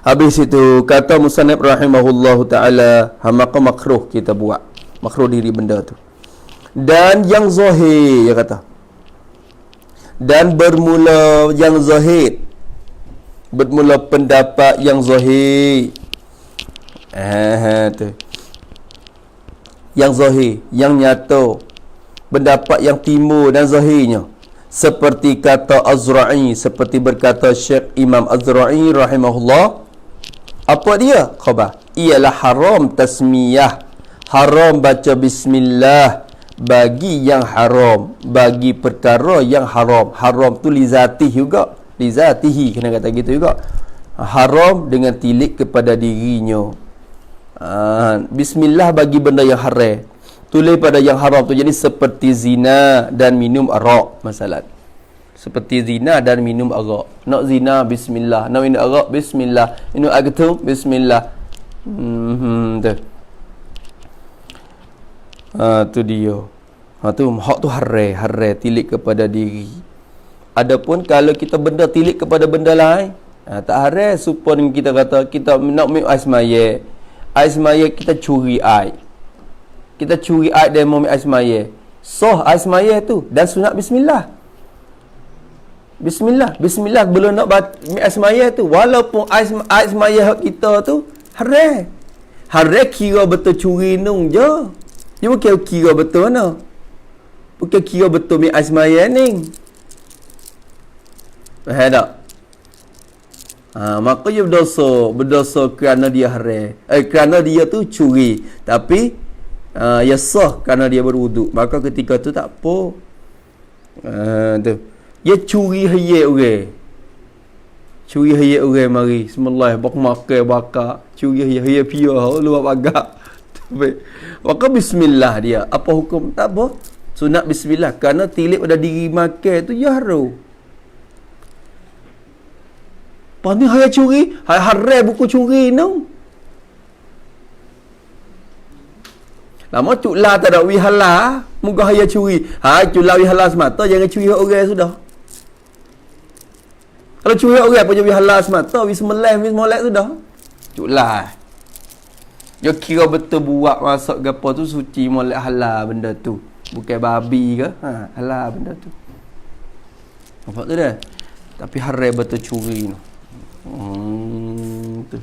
S1: Habis itu kata musannif rahimahullahu taala, maka makruh kita buat. Makruh diri benda tu. Dan yang zahir dia kata. Dan bermula yang zahir. Bermula pendapat yang zahir. Tu. Yang zahir, yang nyata. Pendapat yang timur dan zahirnya. Seperti kata Azra'i, seperti berkata Syekh Imam Azra'i rahimahullah. Apa dia? Khabar. Ialah haram tasmiyah. Haram baca bismillah bagi yang haram, bagi perkara yang haram. Haram tu li zatih juga. Li zatihi kena kata gitu juga. Haram dengan tilik kepada dirinya. Bismillah bagi benda yang haram. Tulis pada yang haram tu. Jadi seperti zina dan minum arak. Masalah. Seperti zina dan minum arak. Nak zina, bismillah. Nak minum arak, bismillah. Minum arak tu, bismillah. Tu. Tu dia. Tu hak tu haram. Tilik kepada diri. Adapun kalau kita benda tilik kepada benda lain. Tak haram. Supaya kita kata, kita nak minum ais maya. Ais maya kita curi air. Kita curi air dan mau ais maya. Soh ais maya tu dan sunat bismillah. Bismillah belum nak ais maya tu. Walaupun ais maya hak kita tu haram. Haram kira betul curi nung je. Dia bukan kira betul mana. Bukan kira betul ais maya ni. Faham tak? Maka dia berdosa kerana dia haram. Kerana dia tu curi. Tapi ya sah kerana dia berwuduk. Maka ketika tu tak apa. Tu. Dia curi hayat orang. Curi hayat orang mari. Bismillah. Bakar. Curi hayat pia. Luar bagak. Maka bismillah dia. Apa hukum? Tak apa. Sunat bismillah. Kerana tilik pada diri makan tu ya haram. Lepas ni hayat curi. Hayat haram buku curi no. Lama cuklah tak ada wihala. Muka hayat curi. Cuklah wihala semata. Jangan curi orang sudah. Kalau curi orang apa je wihala semata. Wismolek sudah. Cuklah. Dia kira betul buat masak gapa tu suci molek halal benda tu. Bukan babi ke? Halal benda tu. Nampak tu dah? Tapi haram betul curi tu. Tu.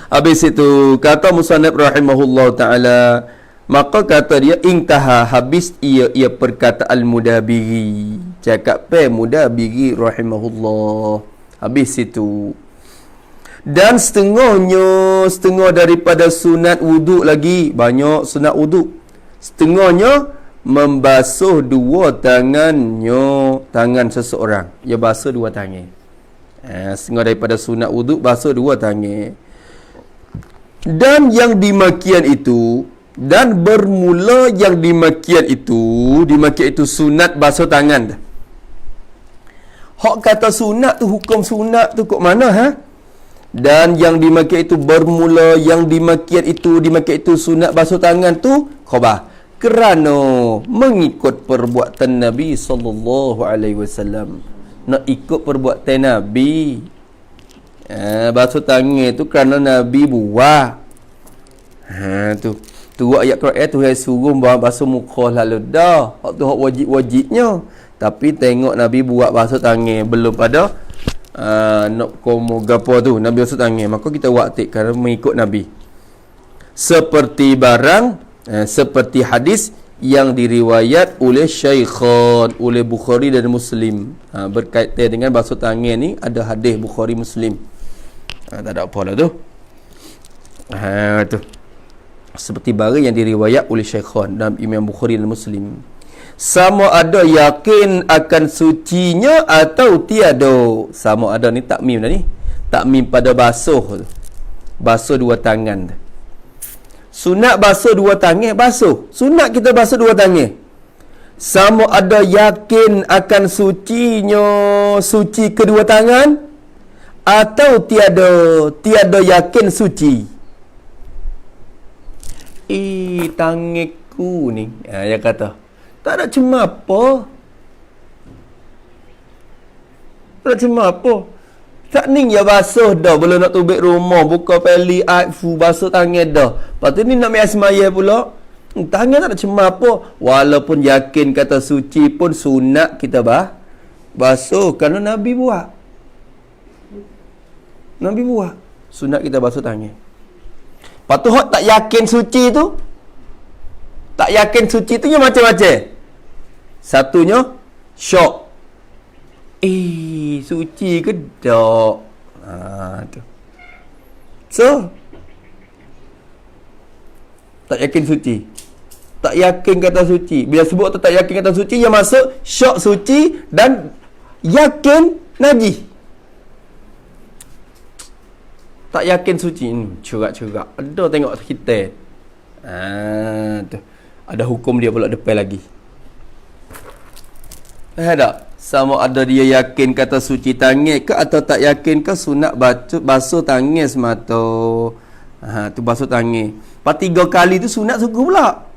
S1: Habis itu kata musannif rahimahullah taala, maka kata dia intaha, habis ia perkataan Mudabiri. Cakap Mudabiri rahimahullah. Habis itu. Dan setengah daripada sunat wuduk lagi. Banyak sunat wuduk. Setengahnya membasuh dua tangannya. Tangan seseorang. Dia basuh dua tangan. Setengah daripada sunat wuduk basuh dua tangan. Dan yang dimakian itu, dan bermula yang dimakian itu sunat basuh tangan. Hak kata sunat tu, hukum sunat tu kok mana Dan yang dimakian itu bermula yang dimakian itu sunat basuh tangan tu khabar. Kerana mengikut perbuatan Nabi sallallahu alaihi wasallam. nak ikut perbuatan Nabi. Basuh tangan tu kerana Nabi buat. Tu ayat Quran tu suruh basuh muka lalu dah. Hak tu hak wajib-wajibnya. Tapi tengok Nabi buat basuh tangan belum pada nak komo gapo tu Nabi basuh tangan, maka kita waktik kerana mengikut Nabi. Seperti seperti hadis yang diriwayat oleh Syaikhan, oleh Bukhari dan Muslim. Berkaitan dengan basuh tangan ni ada hadis Bukhari Muslim. Tak ada apa lah tu. Tu. Seperti barang yang diriwayat oleh Syaikhan dan Imam Bukhari dan Muslim. Sama ada yakin akan sucinya atau tiada. Sama ada ni takmim dah ni. Takmim pada basuh. Basuh dua tangan. Sunat basuh dua tangan, basuh. Sunat kita basuh dua tangan. Sama ada yakin akan sucinya, suci kedua tangan atau tiada yakin suci. Tanganku ni, dia kata tak ada cuma apa. Tak ada cuma apa. Tak ni ya basuh dah. Belum nak tubik rumah, buka peli, basuh tangan dah. Lepas tu ni nak main semaya pula. Tangan tak ada cuma apa. Walaupun yakin kata suci pun sunat kita basuh. Kerana Nabi buat. Nabi buat. Sunat kita basuh tangan. Lepas tu tak yakin suci tu. Tak yakin suci tu yang macam-macam. Satunya syok. Suci ke tak? Tu. So, tak yakin suci. Tak yakin kata suci. Bila sebut tu tak yakin kata suci, yang masuk syok suci dan yakin najis. Tak yakin suci. Cerak-cerak. Ada tengok kita. Tu. Ada hukum dia pula depan lagi. Tak? Sama ada dia yakin kata suci tangan ke atau tak yakin ke sunat basuh tangan semata. Tu basuh tangan. Lepas 3 kali tu sunat suku pula.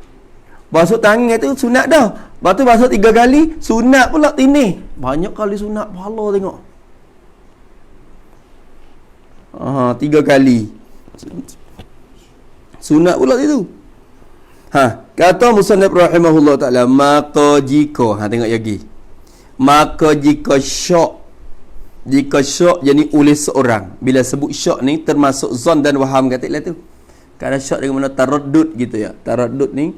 S1: Basuh tangan tu sunat dah. Lepas tu basuh 3 kali sunat pula tini. Banyak kali sunat pahala tengok. 3 kali. Sunat pula itu. Kata musannif rahimahullah taala, maka jika tengok lagi. Maka jika syok jadi oleh seorang. Bila sebut syok ni termasuk zon dan waham katalah tu. Kadang syok dengan mana taraddud gitu ya. Taraddud ni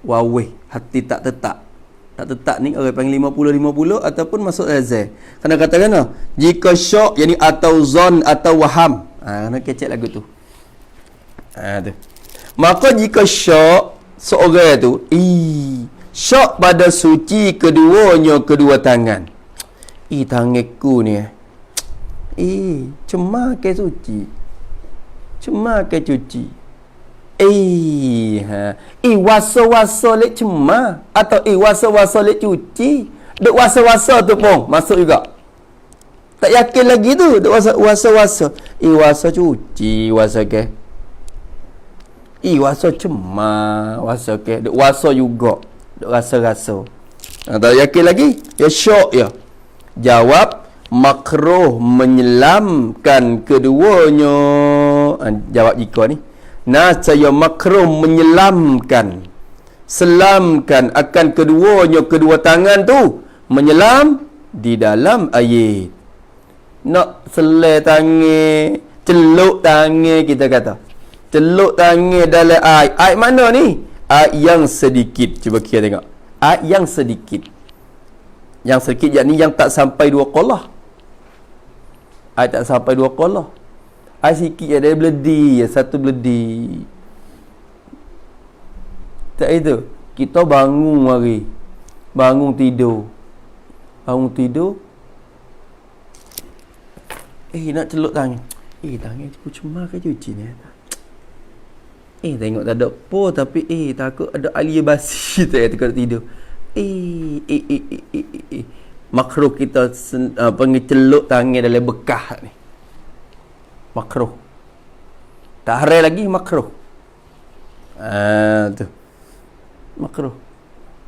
S1: wawih, hati tak tetap. Tak tetap ni orang panggil 50-50 ataupun masuk azal. Kena katakan jika syok yani atau zon atau waham. Kena kecek lagu tu. Tu. Maka jika syok seorang tu syok pada suci kedua tangan. Tanganku ni cuma ke suci. Cuma ke cuci. Wasa-wasa lek cuma atau wasa-wasa lek cuci. Duk wasa-wasa tu pun masuk juga. Tak yakin lagi tu duk wasa-wasa. Wasa cuci, wasa ke. Wasa cuma, wasa ke. Duk wasa juga. Rasa-rasa. Tak yakin lagi? Ya syok ya. Jawab makruh menyelamkan keduanya. Jawab jika ni. Saya makruh menyelamkan. Selamkan akan kedua tangan tu. Menyelam di dalam air. Nak selai tangan, celuk tangan kita kata. Celuk tangan dalam air. Air mana ni? Yang sedikit. Cuba kita tengok. Yang sedikit. Yang sedikit yakni yang tak sampai 2 qolah. Tak sampai 2 qolah. Sikit ada beledi, 1 beledi. Tak itu. Kita bangun hari. Bangun tidur. Nak celuk tangan. Tangan cuma ke cuci ni? Tengok tak ada apa tapi takut ada alia basi tak takut tidur. Makruh kita pengeceluk tangan dalam bekas ni. Makruh. Tak haram lagi makruh. Tu. Makruh.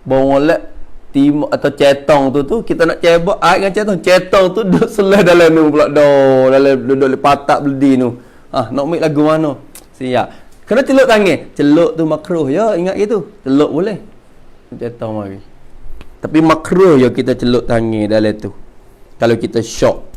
S1: Boleh timur atau cetong tu kita nak cebok air dengan cetong tu duduk selah dalam nu pula dalam duduk patak beledi nu. Nak ambil lagu mana? Siap. Kena celuk tangan. Celuk tu makruh ya, ingat gitu. Celuk boleh. Cetong mari. Tapi makruh ya kita celuk tangan dalam tu. Kalau kita syok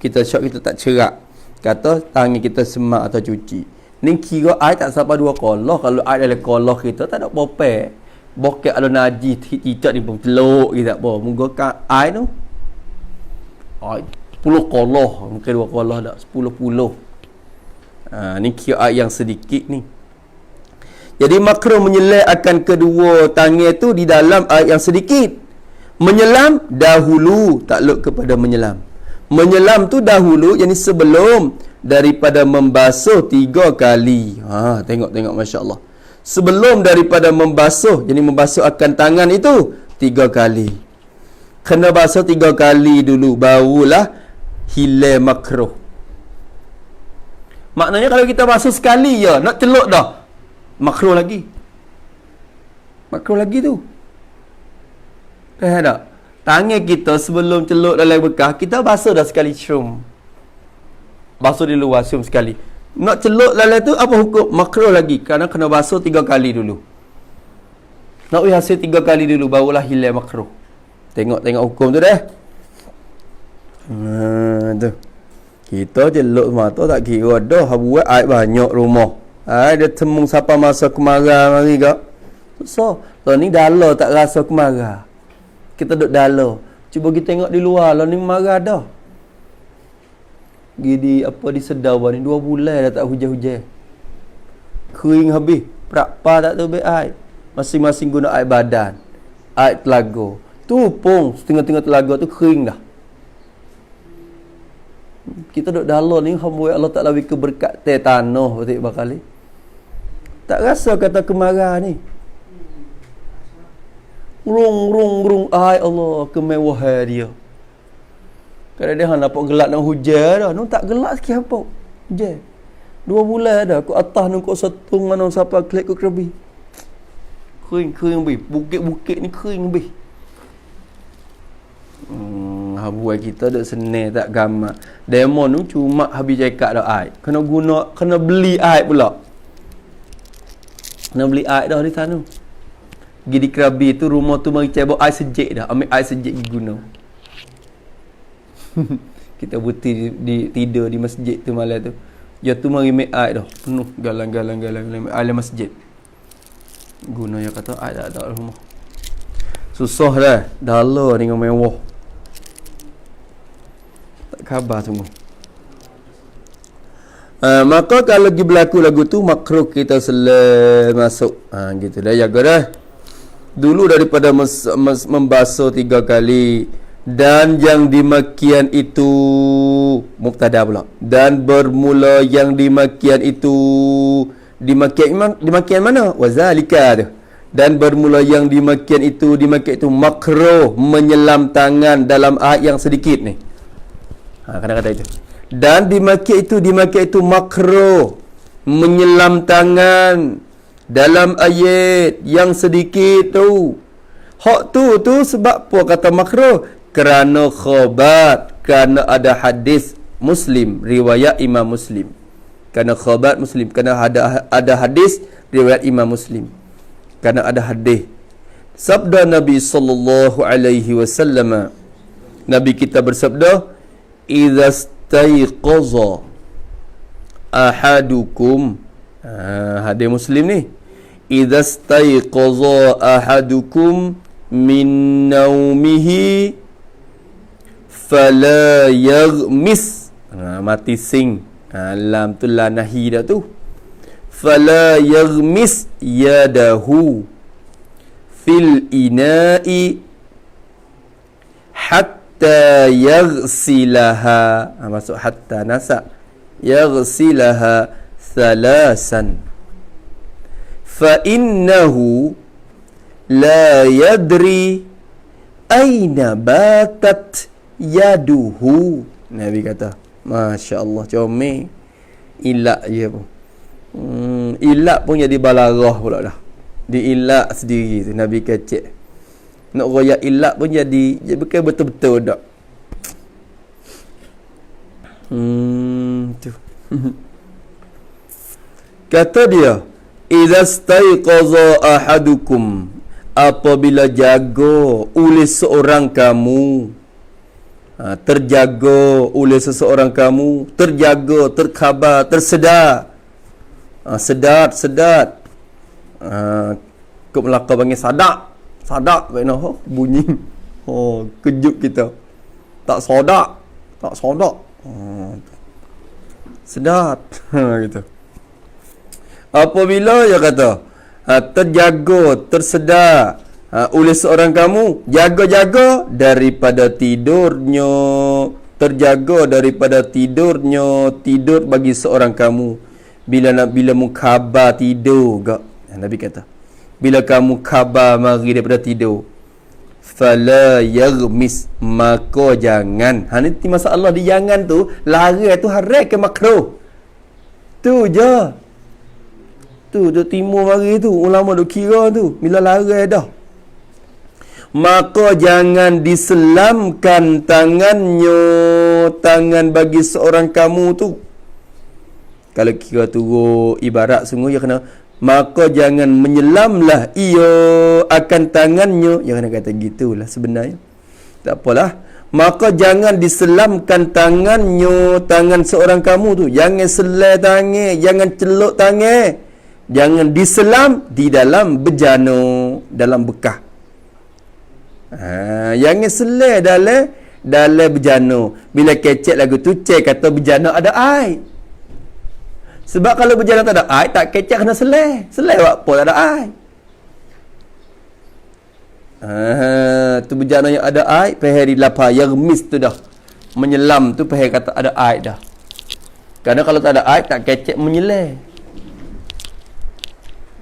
S1: kita tak cerak. Kata tangan kita semak atau cuci. Ni kira air tak sampai 2 kolah. Kalau air dalam kolah kita tak ada popek. Bokek ada najis cicak ni pun celuk kita tak apa. Menggunakan air tu. Air 10 kolah. Mungkin 2 kolah tak. 10. Ni kira air yang sedikit ni. Jadi makruh menyelam akan kedua tangan tu di dalam air yang sedikit. Menyelam dahulu takluk kepada menyelam. Menyelam tu dahulu, yakni sebelum daripada membasuh 3 kali. Tengok masya-Allah. Sebelum daripada membasuh, yakni membasuh akan tangan itu 3 kali. Kena basuh 3 kali dulu barulah hilang makruh. Maknanya kalau kita basuh sekali je, nak celuk dah. Makruh lagi. Makruh lagi tu. Dah tak? Tangan kita sebelum celuk dalam bekas, kita basuh dah sekali syum. Basuh di luar syum sekali. Nak celuk dalam tu apa hukum? Makruh lagi. Kerana kena basuh 3 kali dulu. Nak hasil 3 kali dulu barulah hilang makruh. Tengok hukum tu dah. Tu. Kita celuk mata tak kira dah buat air banyak rumah. Dia temung siapa masa kemarah mari kak. So ni dalam tak rasa kemarah. Kita duduk dalam. Cuba kita tengok di luar lah ni marah dah. Di sedar ni 2 bulan dah tak hujan-hujan. Kering habis. Berapa tak tu ambil air. Masing-masing guna air badan. Air telaga. Tupung setengah-tengah telaga tu kering dah. Kita duduk dalam ni hamba Allah Ta'ala beri keberkat tanah betul bakali. Tak rasa kata kemarah ni. Rung ai Allah kemewahan dia. Kalau dia nampak gelap nak hujan dah, nu tak gelap sikit apa. Hujan. 2 bulan dah ku atas nu ku setung mana siapa klik ku kerebi. Kering be. Bukit-bukit ni kering be. Habuai kita duk senang tak gamak. Demo nu cuma habis cakap dah air. Kena beli air pula. Kena beli air dah di sana. Pergi di Krabi tu rumah tu mari cebok air sejik dah. Ambil air sejik pergi guna. Kita buti tidur di masjid tu malam tu. Ya tu mari ambil air dah. Penuh galang air masjid. Guna yang kata air tak ada rumah. Susah dah. Dalam dengan mewah. Tak khabar semua. Maka kalau pergi berlaku lagu tu makruh kita selam masuk. Gitu dah jaga dah. Dulu daripada membasuh 3 kali dan yang demikian itu mubtada pula dan bermula yang demikian itu demikian mana wazalika tu dan bermula yang demikian itu makruh menyelam tangan dalam air yang sedikit ni. Kata-kata itu. Dan demikian itu makruh menyelam tangan dalam ayat yang sedikit tu. Hak tu sebab apa kata makruh? Kerana khabar, kerana ada hadis Muslim, riwayat Imam Muslim. Kerana khabar Muslim, kerana ada hadis riwayat Imam Muslim. Kerana ada hadis. Sabda Nabi sallallahu alaihi wasallam. Nabi kita bersabda, "Idza staiqaza ahadukum." Hadis Muslim ni. Idza staiqaza ahadukum min naumihi fala yaghmis. Mati sing. Lam tu la nahi dah tu. Fala yaghmis yadahu fil ina'i hatta yaghsilaha. Masuk hatta nasa. Yaghsilaha thalasan. Fa innahu la yadri aina batat yaduhu. Nabi kata, Masya Allah, comel. Ilak je pun. Ilak pun jadi balarah pula dah. Diilak sendiri tu Nabi kecek. Nak royak ilak pun jadi bukan betul-betul dak. Tu. Kata dia, idza staiqaza ahadukum, apabila jaga oleh seorang kamu, terjaga oleh seseorang kamu, terjaga, terkhabar, tersedar, sedat ke Melaka panggil sadak benar bunyi, kejut kita, tak sodak sedat gitu. Apabila dia kata terjaga, tersedar oleh seorang kamu, jaga-jaga daripada tidurnya, terjaga daripada tidurnya, tidur bagi seorang kamu. Bila mu khabar tidur gak, Nabi kata, bila kamu khabar mari daripada tidur, fala yaghmis, maka jangan. Ni masalah di jangan tu, lari tu haram ke makruh. Tu je. Tu timur mari tu, ulama duk kira tu, bila lari dah. Maka jangan diselamkan tangannya, tangan bagi seorang kamu tu. Kalau kira turut ibarat sungguh, ya kena, maka jangan menyelamlah ia akan tangannya. Ya kena kata gitulah sebenarnya. Tak apalah. Maka jangan diselamkan tangannya, tangan seorang kamu tu. Jangan selai tangan, jangan celuk tangan. Jangan diselam di dalam bejana, dalam bekah. Jangan selai dalam bejana. Bila kecek lagu tu, cek kata bejana ada air. Sebab kalau berjalan tak ada air, tak kecek kena selai. Selai buat apa tak ada air? Tu berjalan yang ada air, pehir di lapar, yarmis tu dah. Menyelam tu pehir kata ada air dah. Kerana kalau tak ada air, tak kecek menyelai.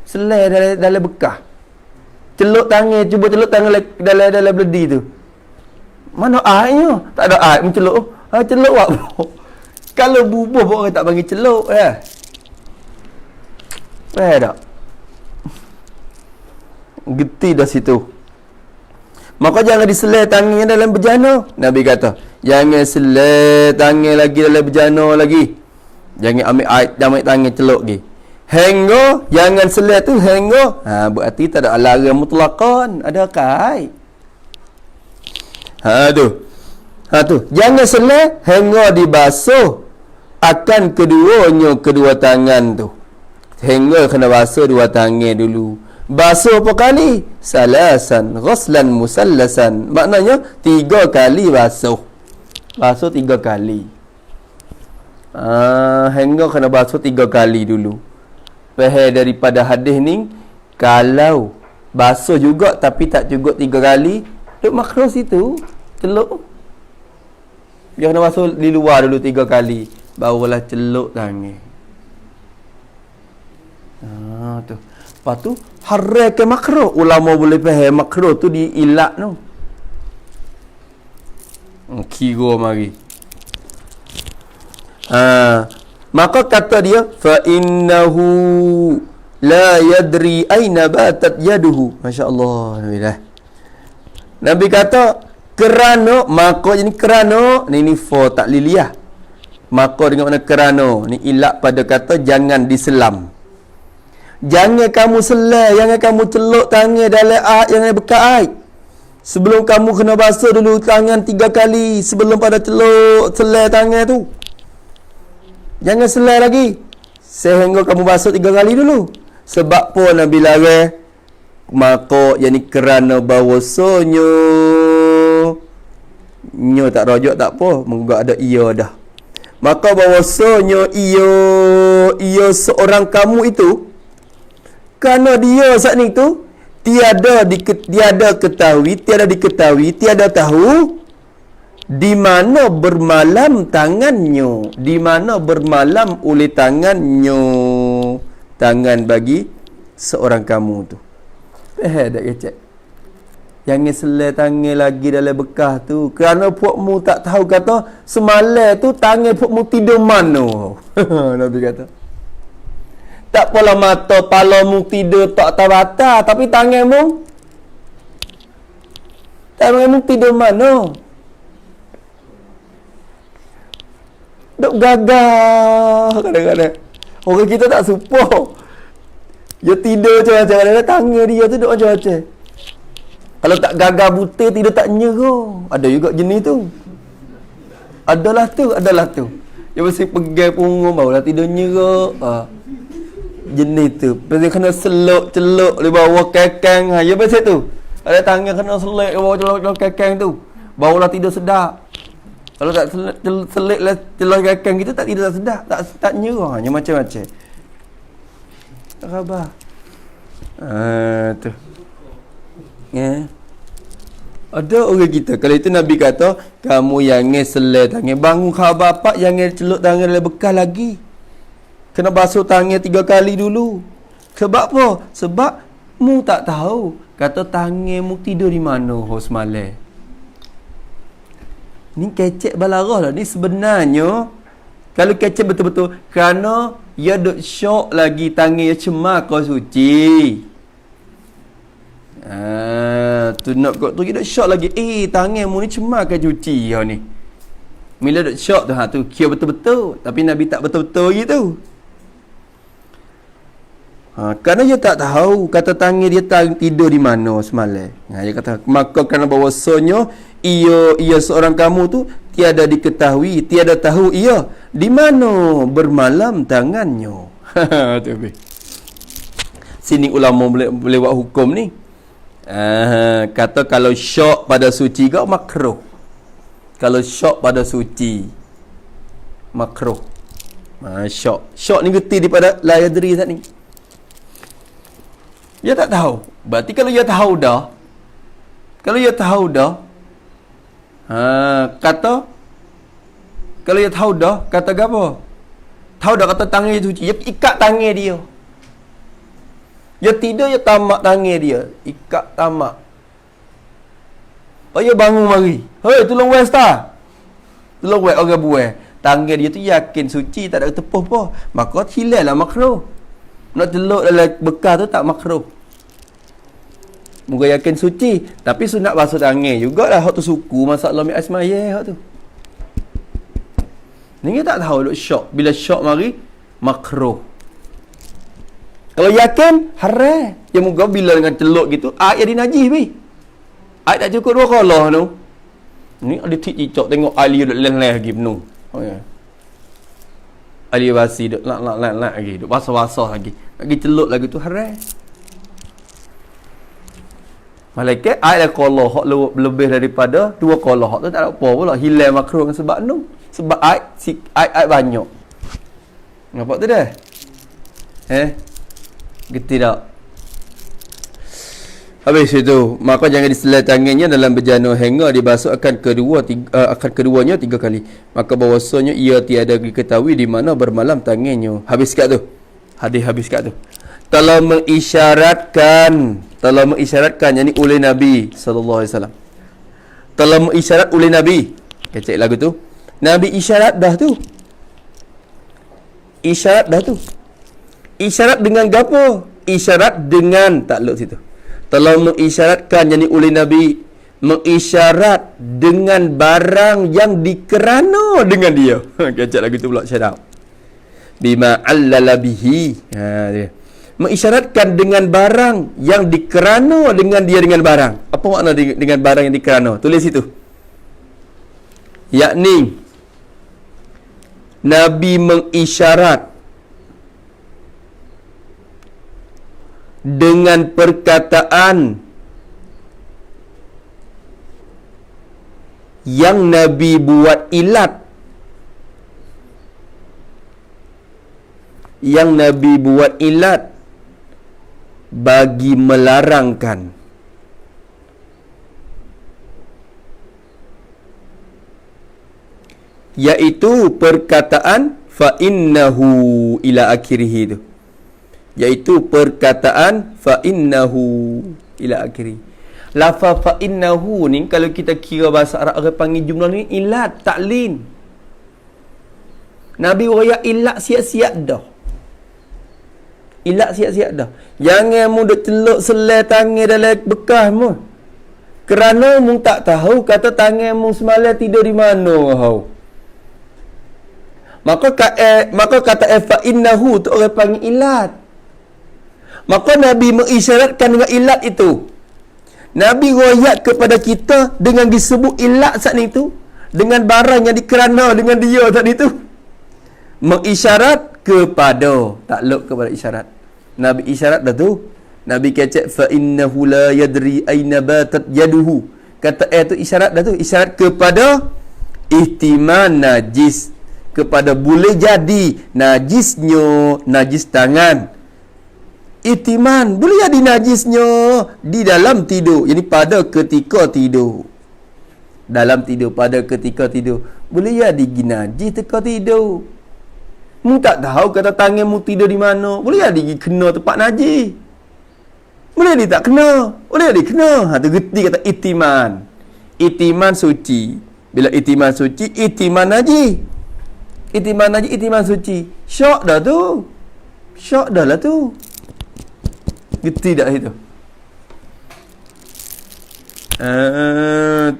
S1: Selai dalam bekah. Celuk tangan, cuba celuk tangan dalam beledi tu. Mana airnya? Tak ada air, menceluk. Celuk buat apa? Kalau bubuh pun orang tak panggil celuk ya. Faham tak? Geti dah situ. Maka jangan diselai tangan dalam bejana. Nabi kata, jangan selai tangan lagi dalam bejana lagi. Jangan ambil air, ambil tangan celuk lagi. Hingga, jangan selai tu hingga. Berarti tak ada alarm mutlaqan. Ada kai. Tu. Jangan selai hingga dibasuh akan kedua tangan tu. Hingga kena basuh dua tangan dulu. Basuh apa kali? Salasan, ghuslan musallasan. Maknanya 3 kali basuh. Basuh 3 kali. Hingga kena basuh 3 kali dulu. Faham daripada hadis ni, kalau basuh juga tapi tak cukup 3 kali, duk makruh situ, celuk. Dia kena basuh di luar dulu 3 kali, barulah celuk tangan. Tu. Lepas tu haram ke makruh. Ulama boleh faham makruh tu di ilak tu. Kira mari. Maka kata dia, fa innahu la yadri aina batat yaduhu. Masya-Allah. Nabi kata kerana, maka ini kerana, ni fa takliliyah. Maka dengan mana kerana, ni ilak pada kata jangan diselam. Jangan kamu selai, jangan kamu celuk tangan dalam air, jangan bekas air. Sebelum kamu kena basuh dulu tangan 3 kali sebelum pada celuk selai tangan tu. Jangan selai lagi sehingga kamu basuh 3 kali dulu. Sebab pun Nabi larang, maka yang ni kerana bahawasanya nyo tak rojak tak apa, moga ada ia dah. Maka bahawasanya ia seorang kamu itu, kerana dia saat ni tu tiada diketahui, tiada tahu di mana bermalam tangannya, di mana bermalam oleh tangannya, tangan bagi seorang kamu tu. Tak kecek. Jangan selai tangan lagi dalam bekas tu, kerana puakmu tak tahu kata semalam tu tangan puakmu tidur mana. Nabi kata, tak apalah mata palamu tidur tak tabata, tapi tanganmu Tangan mu tidur mana? Duk gagah kadang-kadang. Orang kita tak support. Dia tidur macam-macam. Kadang-kadang tangan dia tu duk macam-macam. Kalau tak gagah buta, tidur tak nyerah. Ada juga jenis tu. Adalah tu. Dia mesti pegang punggung barulah tidur nyerah. Jenis tu. Dia kena celuk di bawah kekang. Ya macam tu. Ada tangan kena selik di bawah kekang tu. Barulah tidur sedap. Kalau tak selik lah celuk kekang kita, tak tidur tak sedap. Tak nyerah. Hanya macam-macam. Tak khabar. Tu. Ya. Ada orang kita, kalau itu Nabi kata, kamu jangan selai tangan, bangun khabar bapak jangan celuk tangan dalam bekas lagi. Kena basuh tangan 3 kali dulu. Sebab apa? Sebab mu tak tahu kata tangan mu tidur di mana semalam. Ni kecek balarah lah. Ni sebenarnya kalau kecek betul-betul kerana ia duk syok lagi tangan ia cemar kau suci. Tu nak kau tu kita syok lagi. Tangan mu ni cemar ke cuci kau ni. Bila duk syok tu tu kira betul-betul, tapi Nabi tak betul-betul gitu. Kerana dia tak tahu kata tangan dia tidur di mana semalam. Dia kata maka kerana bahawasanya ia seorang kamu tu tiada diketahui, tiada tahu ia di mana bermalam tangannya. Tu sini ulama boleh buat hukum ni. Kata kalau syok pada suci kau makruh. Kalau syok pada suci makruh. Syok ni geti daripada la yadri saat ni. Dia tak tahu. Berarti kalau dia tahu dah, kata kalau dia tahu dah, kata apa? Tahu dah kata tangan dia suci, dia ikat tangan dia. Dia tidur, dia tamak tangan dia. Ikat tamak. Dia bangun mari. Hei, tolong wes tak? Tolong wes orang buat. Tangan dia tu yakin suci, tak ada tepuh apa. Maka hilal lah makruh. Nak teluk dalam bekas tu tak makruh. Moga yakin suci. Tapi sunat basuh tangan jugalah. Hak tu suku masalah mi asmaya hak tu. Ni tak tahu duk syok. Bila syok mari makruh. Kalau yakin haram. Ya moga bila dengan teluk gitu air jadi najis bi. Air tak cukup 2 kolah tu. Ni ada cicok tengok ali duk leh-leh lagi penuh. Oh ya. Ali basi duk lak lagi, duk basah-basah lagi. Lagi teluk lagi tu haram. Malaikat air kolah hak lebih daripada 2 kolah hak tu tak ada apa pula hilang makruh dengan sebab tu. Sebab air banyak. Nampak tu dah? Geti tak? Habis itu, maka jangan diselai tangannya dalam berjana hingga dibasuh akan keduanya 3 kali. Maka bahawasanya ia tiada diketahui di mana bermalam tangannya. Habis kat tu. Hadis habis kat tu. Telah mengisyaratkan yakni oleh Nabi sallallahu alaihi wasallam. Telah mengisyarat oleh Nabi. Kecek lagu tu. Nabi isyarat dah tu. Isyarat dengan gapo? Isyarat dengan takluk situ. Telah mengisyaratkan yakni oleh Nabi mengisyarat dengan barang yang dikerana dengan dia. Kecek lagu tu pula syarab. Bima allala bihi. Dia. Mengisyaratkan dengan barang yang dikerana dengan dia dengan barang. Apa makna dengan barang yang dikerana? Tulis itu. Yakni Nabi mengisyarat dengan perkataan yang Nabi buat ilat, bagi melarangkan. Iaitu perkataan fa innahu ila akhirih itu. Iaitu perkataan fa innahu ila akhirih. Lafaz fa innahu ni kalau kita kira bahasa Arab orang panggil jumlah ni ilat taklin. Nabi royak ilat siap-siap dah. Jangan mu duk celuk selai tangan dalam bekas mu. Kerana mung tak tahu kata tangan mung semalam tidur di mana hau. Maka kata fa innahu tu orang panggil ilat. Maka Nabi mengisyaratkan dengan ilat itu. Nabi royak kepada kita dengan disebut ilat saat itu, dengan barang yang dikerana dengan dia saat itu, mengisyarat kepada, takluk kepada isyarat. Nabi isyarat dah tu. Nabi kecek fa innahu la yadri aina batat yaduhu. Kata tu isyarat dah tu, isyarat kepada ihtimal najis, kepada boleh jadi najisnya najis tangan. Ihtimal boleh jadi najisnya di dalam tidur, jadi pada ketika tidur. Dalam tidur, pada ketika tidur boleh jadi najis ketika tidur. Mu tak tahu kata tangan mu tidur di mana, boleh jadi kena tempat najis. Boleh dia tak kena, boleh dia kena. Tu gerti kata itiman. Itiman suci. Bila itiman suci, itiman najis. Itiman najis, itiman suci. Syok dah tu. Syok dah lah tu. Gerti tak itu?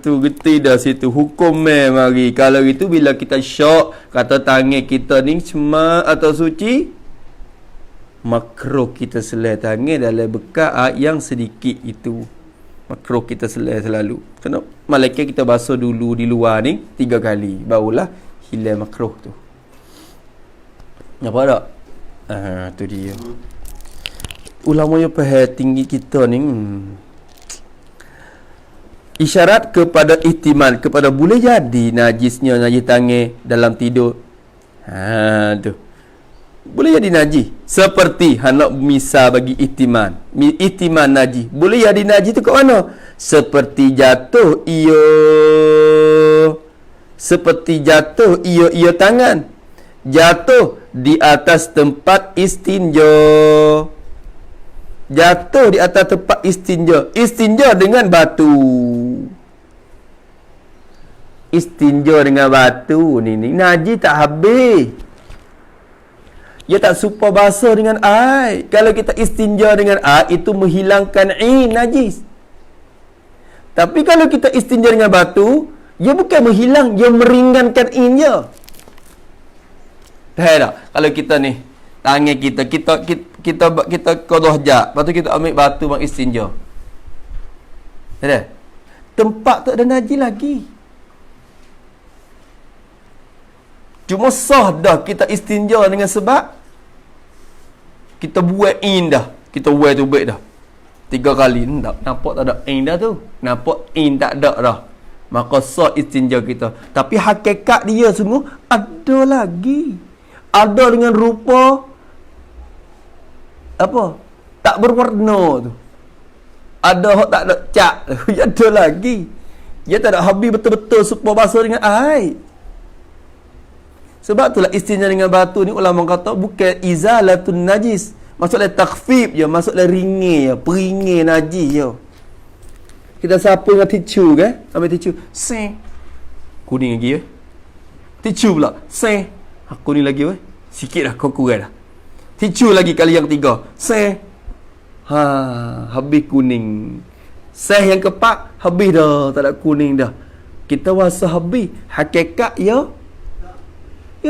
S1: Tu gerti dah situ. Hukum mari. Kalau itu bila kita syok, kata tangan kita ni cuma atau suci, makruh kita selai tangan dalam bekas yang sedikit itu. Makruh kita selai selalu. Kena malaikat kita basuh dulu di luar ni 3 kali, barulah hilang makruh tu. Nampak tak? Tu dia. Ulama yang faham tinggi kita ni, isyarat kepada ihtimal, kepada boleh jadi najisnya najis tangan dalam tidur. Tu boleh jadi najis. Seperti hendak misal bagi ihtimal. Ihtimal najis. Boleh jadi najis tu kat mana? Seperti jatuh seperti jatuh ia tangan. Jatuh di atas tempat istinja. Jatuh di atas tempat istinja. Istinja dengan batu. Istinja dengan batu ni najis tak habis. Dia tak supa basah dengan air. Kalau kita istinja dengan air, itu menghilangkan najis. Tapi kalau kita istinja dengan batu, dia bukan menghilang, dia meringankan je. Tahu tak? Kalau kita ni, tangan kita kodoh jak, lepas tu kita ambil batu bang istinja. Tahu? Tempat tu ada najis lagi. Cuma sah dah kita istinja dengan sebab kita buat dah. Kita buat tu baik dah 3 kali. Nampak tak ada dah tu. Nampak tak ada dah. Maka sah istinja kita. Tapi hakikat dia semua ada lagi. Ada dengan rupa apa? Tak berwarna tu. Ada hak tak ada cat tu. Ada lagi. Dia tak ada habis betul-betul supaya basah dengan air. Sebab itulah istinja dengan batu ni ulama kata bukan izalatun najis. Maksudnya takhfif je, maksudnya ringin je, peringin najis je. Kita sapu dengan tisu kan? Ambil tisu, seng. Kuning lagi Tisu pula, seng. Kuning lagi sikit dah, kau kurang dah. Tisu lagi kali yang 3, seng. Habis kuning. Seng yang keempat, habis dah, tak ada kuning dah. Kita rasa habis. Hakikat ya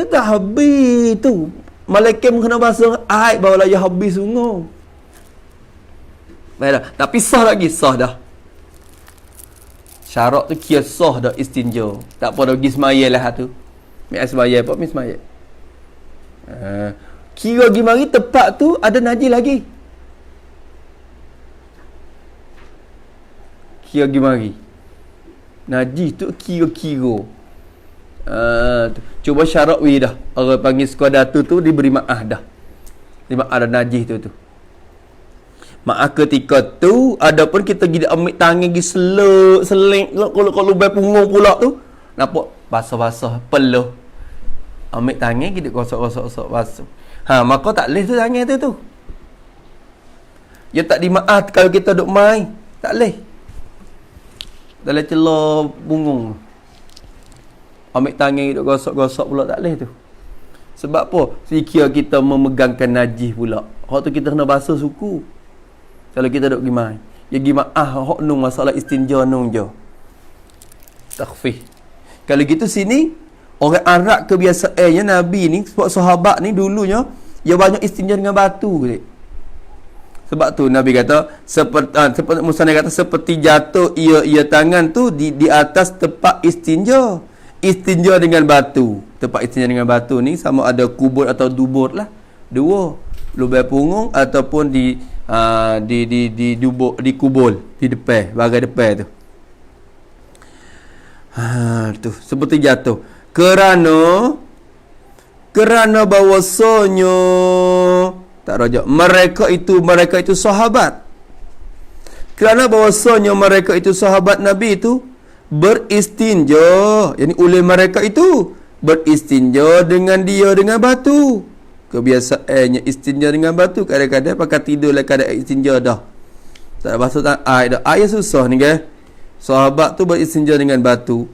S1: tak habis tu. Malaikat kena basuh air barulah dia habis sungguh. Baiklah, tapi sah lagi, sah dah. Syarat tu kira sah dah istinja. Tak apa dah pergi semaya lah tu. Mi semaya apa mi semaya. Kira pergi mari tempat tu ada najis lagi. Kira pergi mari. Najis tu kira-kira. Cuba syarat dah. Orang panggil sekadar tu diberi maaf dah. Diberi maaf ada najis tu. Maaf ketika tu adapun kita pergi ambil tangan pergi seling kalau lubai punggung pula tu nampak basah-basah peluh. Ambil tangan kita gosok-gosok basuh. Maka tak leh tu tangan tu. Dia tak dimaaf kalau kita duk main. Tak leh. Dalam celah punggung. Ambil tangan kita gosok-gosok pula tak leh tu. Sebab apa? Sekira kita memegangkan najis pula. Hak tu kita kena basuh suku. Kalau kita duk pergi main. Jadi hok nung masalah istinja nung je. Takhfif. Kalau gitu sini orang Arab kebiasaannya Nabi ni, sebab sahabat ni dulunya dia banyak istinja dengan batu. Sebab tu Nabi kata seperti Musa kata seperti jatuh ia tangan tu di atas tempat istinja. Istinja dengan batu. Tempat istinja dengan batu ni sama ada kubur atau dubur lah. Dua, lubang punggung ataupun di dubur, di kubul di depan, bahagian depan tu. Tu seperti jatuh. Kerana bahawasanya tak rajak mereka itu sahabat. Kerana bahawasanya mereka itu sahabat Nabi itu beristinja, yakni oleh mereka itu beristinja dengan batu. Kebiasaannya istinja dengan batu, kadang-kadang pakai tidur lah kadang istinja dah. Tak ada basuh air dah. Air susah ni kan. Sahabat tu beristinja dengan batu.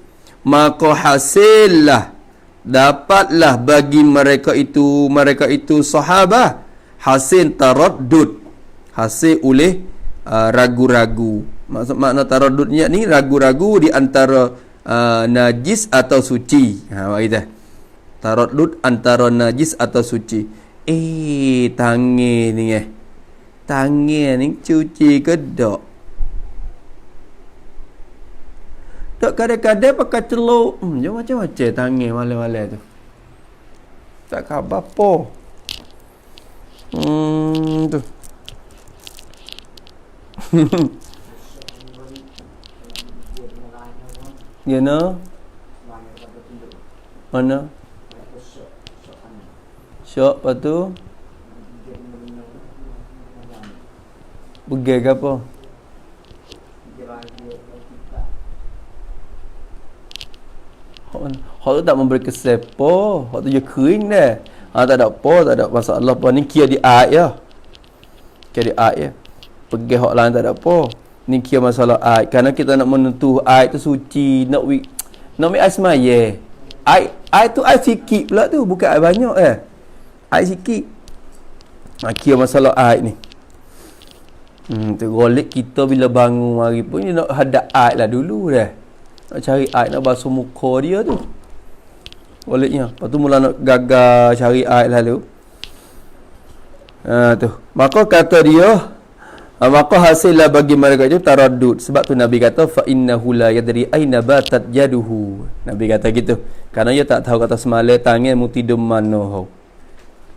S1: Maka hasillah, dapatlah bagi mereka itu sahabat hasil taraddud, hasil oleh ragu-ragu. Makna taraddudnya ni ragu-ragu di antara najis atau suci. Kita taraddud antara najis atau suci. Tangan ni cuci ke tak? Tak, kadang-kadang pakai celup. Macam-macam tangan malam-malam tu. Tak khabar apa. Tu. Ya no? Mana? Syok lepas tu Begel ke apa? Hak tu tak memberi kesepa. Hak tu je kering dah. Tak ada apa, tak ada masalah apa. Ni kira di air ya. Kira di air ya. Pergi hak lain tak ada apa. Ni kira masalah air. Kerana kita nak menentu air tu suci. Nak air semaya. Air tu air sikit pula tu. Bukan air banyak air sikit. Kira masalah air ni. Tergolek kita bila bangun hari pun dia nak hadap air lah dulu dah. Nak cari air, nak basuh muka dia tu. Goleknya. Lepas tu mula nak gagal cari air lalu. Tu. Maka kata dia, maka hasillah bagi mereka itu taraddud. Sebab tu Nabi kata fa innahu la yadri aina batat yaduhu. Nabi kata gitu. Kerana dia tak tahu kata semalam tangan mu tidur mana.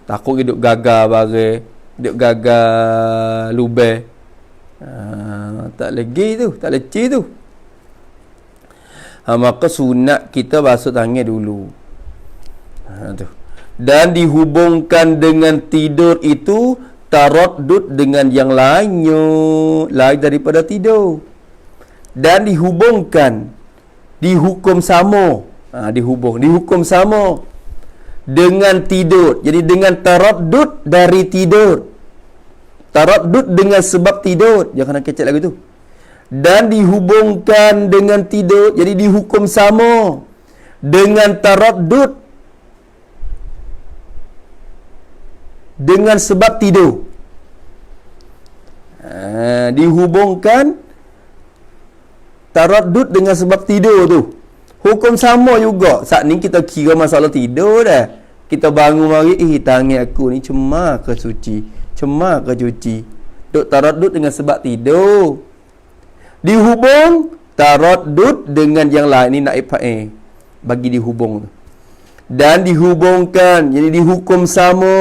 S1: Takut hidup gagal barang, hidup gagal lubang. Tak legi tu, tak leci tu. Maka sunat kita basuh tangan dulu. Tu. Dan dihubungkan dengan tidur itu taraddud dengan yang lainnya, lain daripada tidur. Dan dihubungkan, dihukum sama. Dihukum sama dengan tidur. Jadi dengan taraddud dari tidur. Taraddud dengan sebab tidur. Jangan nak kecek lagu tu. Dan dihubungkan dengan tidur. Jadi dihukum sama dengan taraddud dengan sebab tidur. Dihubungkan taraddud dengan sebab tidur tu. Hukum sama juga. Saat ni kita kira masalah tidur dah. Kita bangun hari, tangan aku ni cemar ke suci? Cemar ke cuci? Duk taraddud dengan sebab tidur. Dihubung taraddud dengan yang lain ni naib fa'il. Bagi dihubung tu. Dan dihubungkan, jadi dihukum sama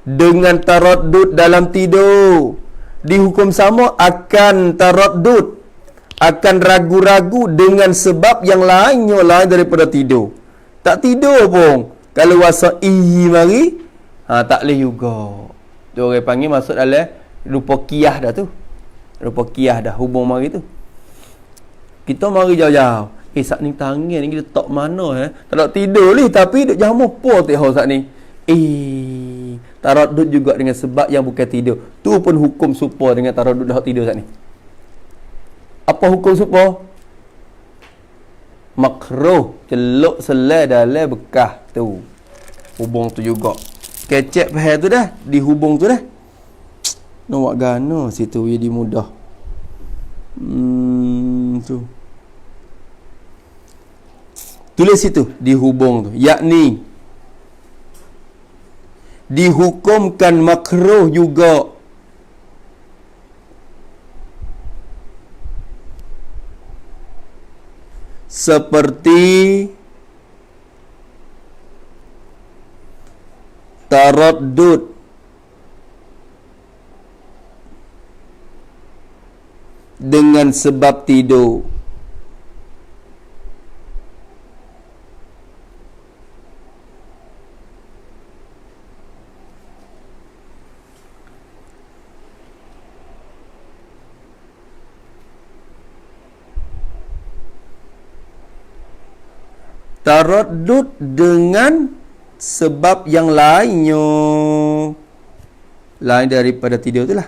S1: dengan taraddud dalam tidur. Dihukum sama akan taraddud, akan ragu-ragu dengan sebab yang lainnya lain daripada tidur. Tak tidur pun kalau wasa mari tak boleh juga. Tu orang panggil masuk dalam rupa qiyah dah tu. Rupa qiyah dah hubung mari tu. Kita mari jauh-jauh. Saat ni tangan ni kita tak mana tak nak tidur ni tapi duk jamu apa teh saat ni. Taraddud juga dengan sebab yang bukan tidur. Tu pun hukum serupa dengan taraddud dah tidur saat ni. Apa hukum serupa? Makruh, celuk selai dalam bekas tu. Hubung tu juga. Kecek pahal tu dah, dihubung tu dah. Nak buat gana situ jadi mudah. Tu. Tulis itu dihubung tu, yakni dihukumkan makruh juga seperti taraddud dengan sebab tidur. Taraddud dengan sebab yang lainnya, lain daripada tidur tu lah.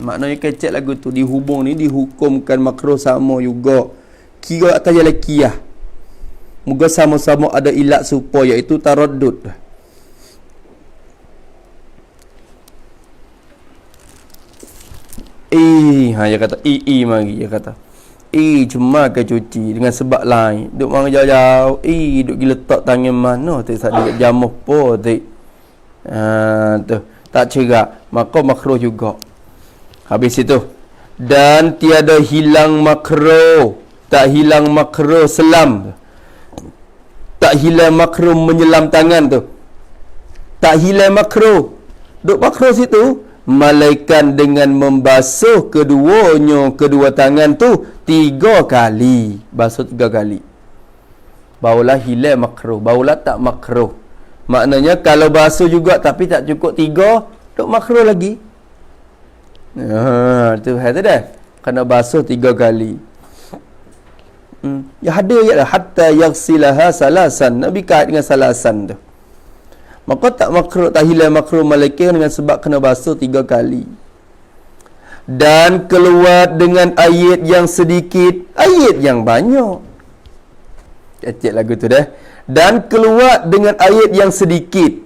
S1: Maknanya kecek lagu tu, dihubung ni dihukumkan makruh sama juga. Kira atas jalan kiyah, moga sama-sama ada ilat supaya iaitu taraddud. Dia kata mari dia kata cuma ke cuci dengan sebab lain. Duk mari jauh-jauh. Duk gila letak tangan mana tu saat dia jamuh po tu. Tu tak cerak, maka makruh juga. Habis itu, dan tiada hilang makruh, tak hilang makruh selam. Tak hilang makruh menyelam tangan tu. Tak hilang makruh. Duk makruh situ malaikat dengan membasuh kedua tangan tu 3 kali. Basuh 3 kali, barulah hilang makruh, barulah tak makruh. Maknanya kalau basuh juga tapi tak cukup 3, duk makruh lagi. Tu tu dah kena basuh 3 kali. Ya ada ya hatta yaghsilaha salasan. Nabi kait dengan salasan tu. Maka tak makruh, tak hilang makruh malaikat dengan sebab kena basuh 3 kali. Dan keluar dengan ayat yang sedikit, ayat yang banyak. Kecil lagu tu dah. Dan keluar dengan ayat yang sedikit.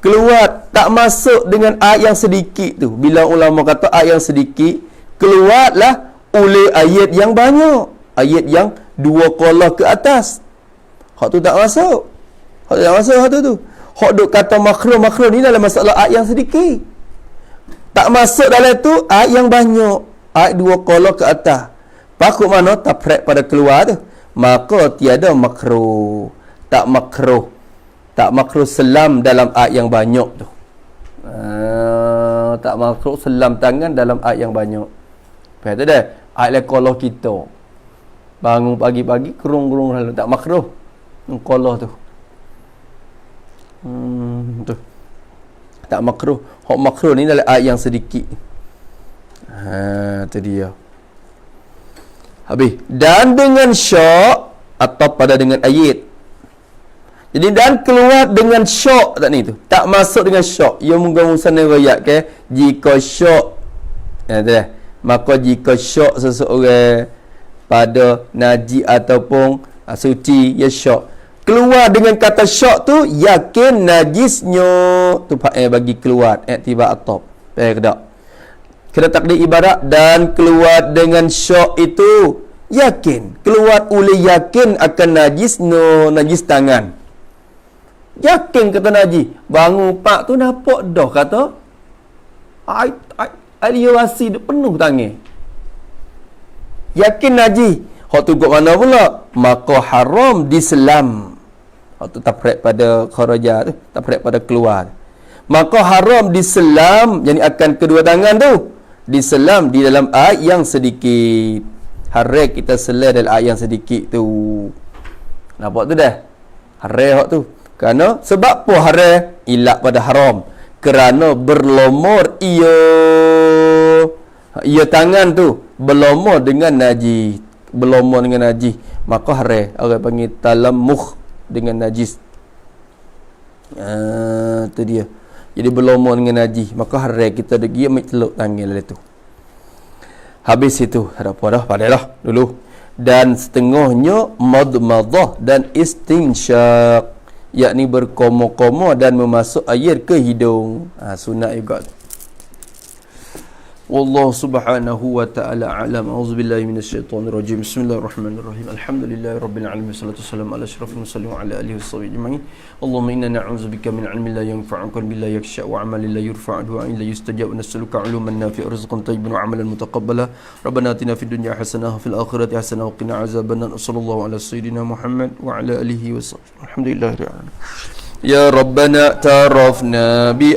S1: Keluar tak masuk dengan ayat yang sedikit tu. Bila ulama kata ayat yang sedikit, keluarlah oleh ayat yang banyak. Ayat yang 2 qala ke atas. Hak tu tak masuk. Hak tu tak masuk hak tu. Hak duk kata makruh ni dalam masalah ayat yang sedikit. Tak masuk dalam tu ayat yang banyak. Ayat 2 qala ke atas. Pakuk mana taprek pada keluar tu. Maka tiada makruh. Tak makruh. Tak makruh selam dalam ayat yang banyak tu. Tak makruh selam tangan dalam ayat yang banyak. Faham dah? Ayat lah qala kita. Bangun pagi-pagi kerung-kerung lalu tak makruh. Qala tu. Tu. Tak makruh. Hak makruh ni dalam ayat yang sedikit. Tu dia. Habis. Dan dengan syak atau pada dengan ayat. Jadi dan keluar dengan syak tak ni tu. Tak masuk dengan syak. Ia mungkin riwayat ke jika syak maka jika syak seseorang pada najis ataupun suci ya syak. Keluar dengan kata syak tu yakin najisnya tu bagi keluar iktibar atop. Baik tak? Kena takdir ibarat dan keluar dengan syak itu yakin. Keluar oleh yakin akan najis tangan. Yakin kata najis. Bangun pak tu nampak dah kata air wasi penuh tangan. Yakin najis. Hak tu kat mana pula? Maka haram diselam. Hak tu taprek pada kharaja tu, taprek pada keluar. Maka haram diselam, jadi akan kedua tangan tu diselam di dalam air yang sedikit. Haram kita selam dalam air yang sedikit tu. Nampak tu dah? Haram hak tu. Kerana sebab apa haram? Ilat pada haram. Kerana berlumur ia tangan tu berlumur dengan najis. Berlumur dengan najis, maka haram. Orang panggil talamuh dengan najis. Tu dia. Jadi berlumur dengan najis, maka haram kita pergi ambil celuk tangan lalu tu. Habis itu ada apa dah? Padahlah dulu. Dan setengahnya madmadah dan istinsyaq, yakni berkomo-komo dan memasuk air ke hidung. Sunat juga. Wallahu subhanahu wa ta'ala a'lam. A'udzubillahi minasyaitonir rajim. Bismillahirrahmanirrahim. Alhamdulillahirabbil alamin. Wassalatu wassalamu ala asyrafil mursalin wa ala alihi washabihi ajma'in. Allahumma inna na'udzubika min 'ilmin la yanfa'u wa billahi yakhsha wa 'amalin la yurfa'u wa in la yustajab wa nas'aluka 'ilman nafi'an rizqan tayyiban wa 'amalan mutaqabbala. Rabbana atina fid dunya hasanah wa fil akhirati hasanah wa qina azabannar. Sallallahu ala sayyidina Muhammad wa ala alihi washabihi. Alhamdulillahirabbil alamin. Ya Rabbana tarafna bi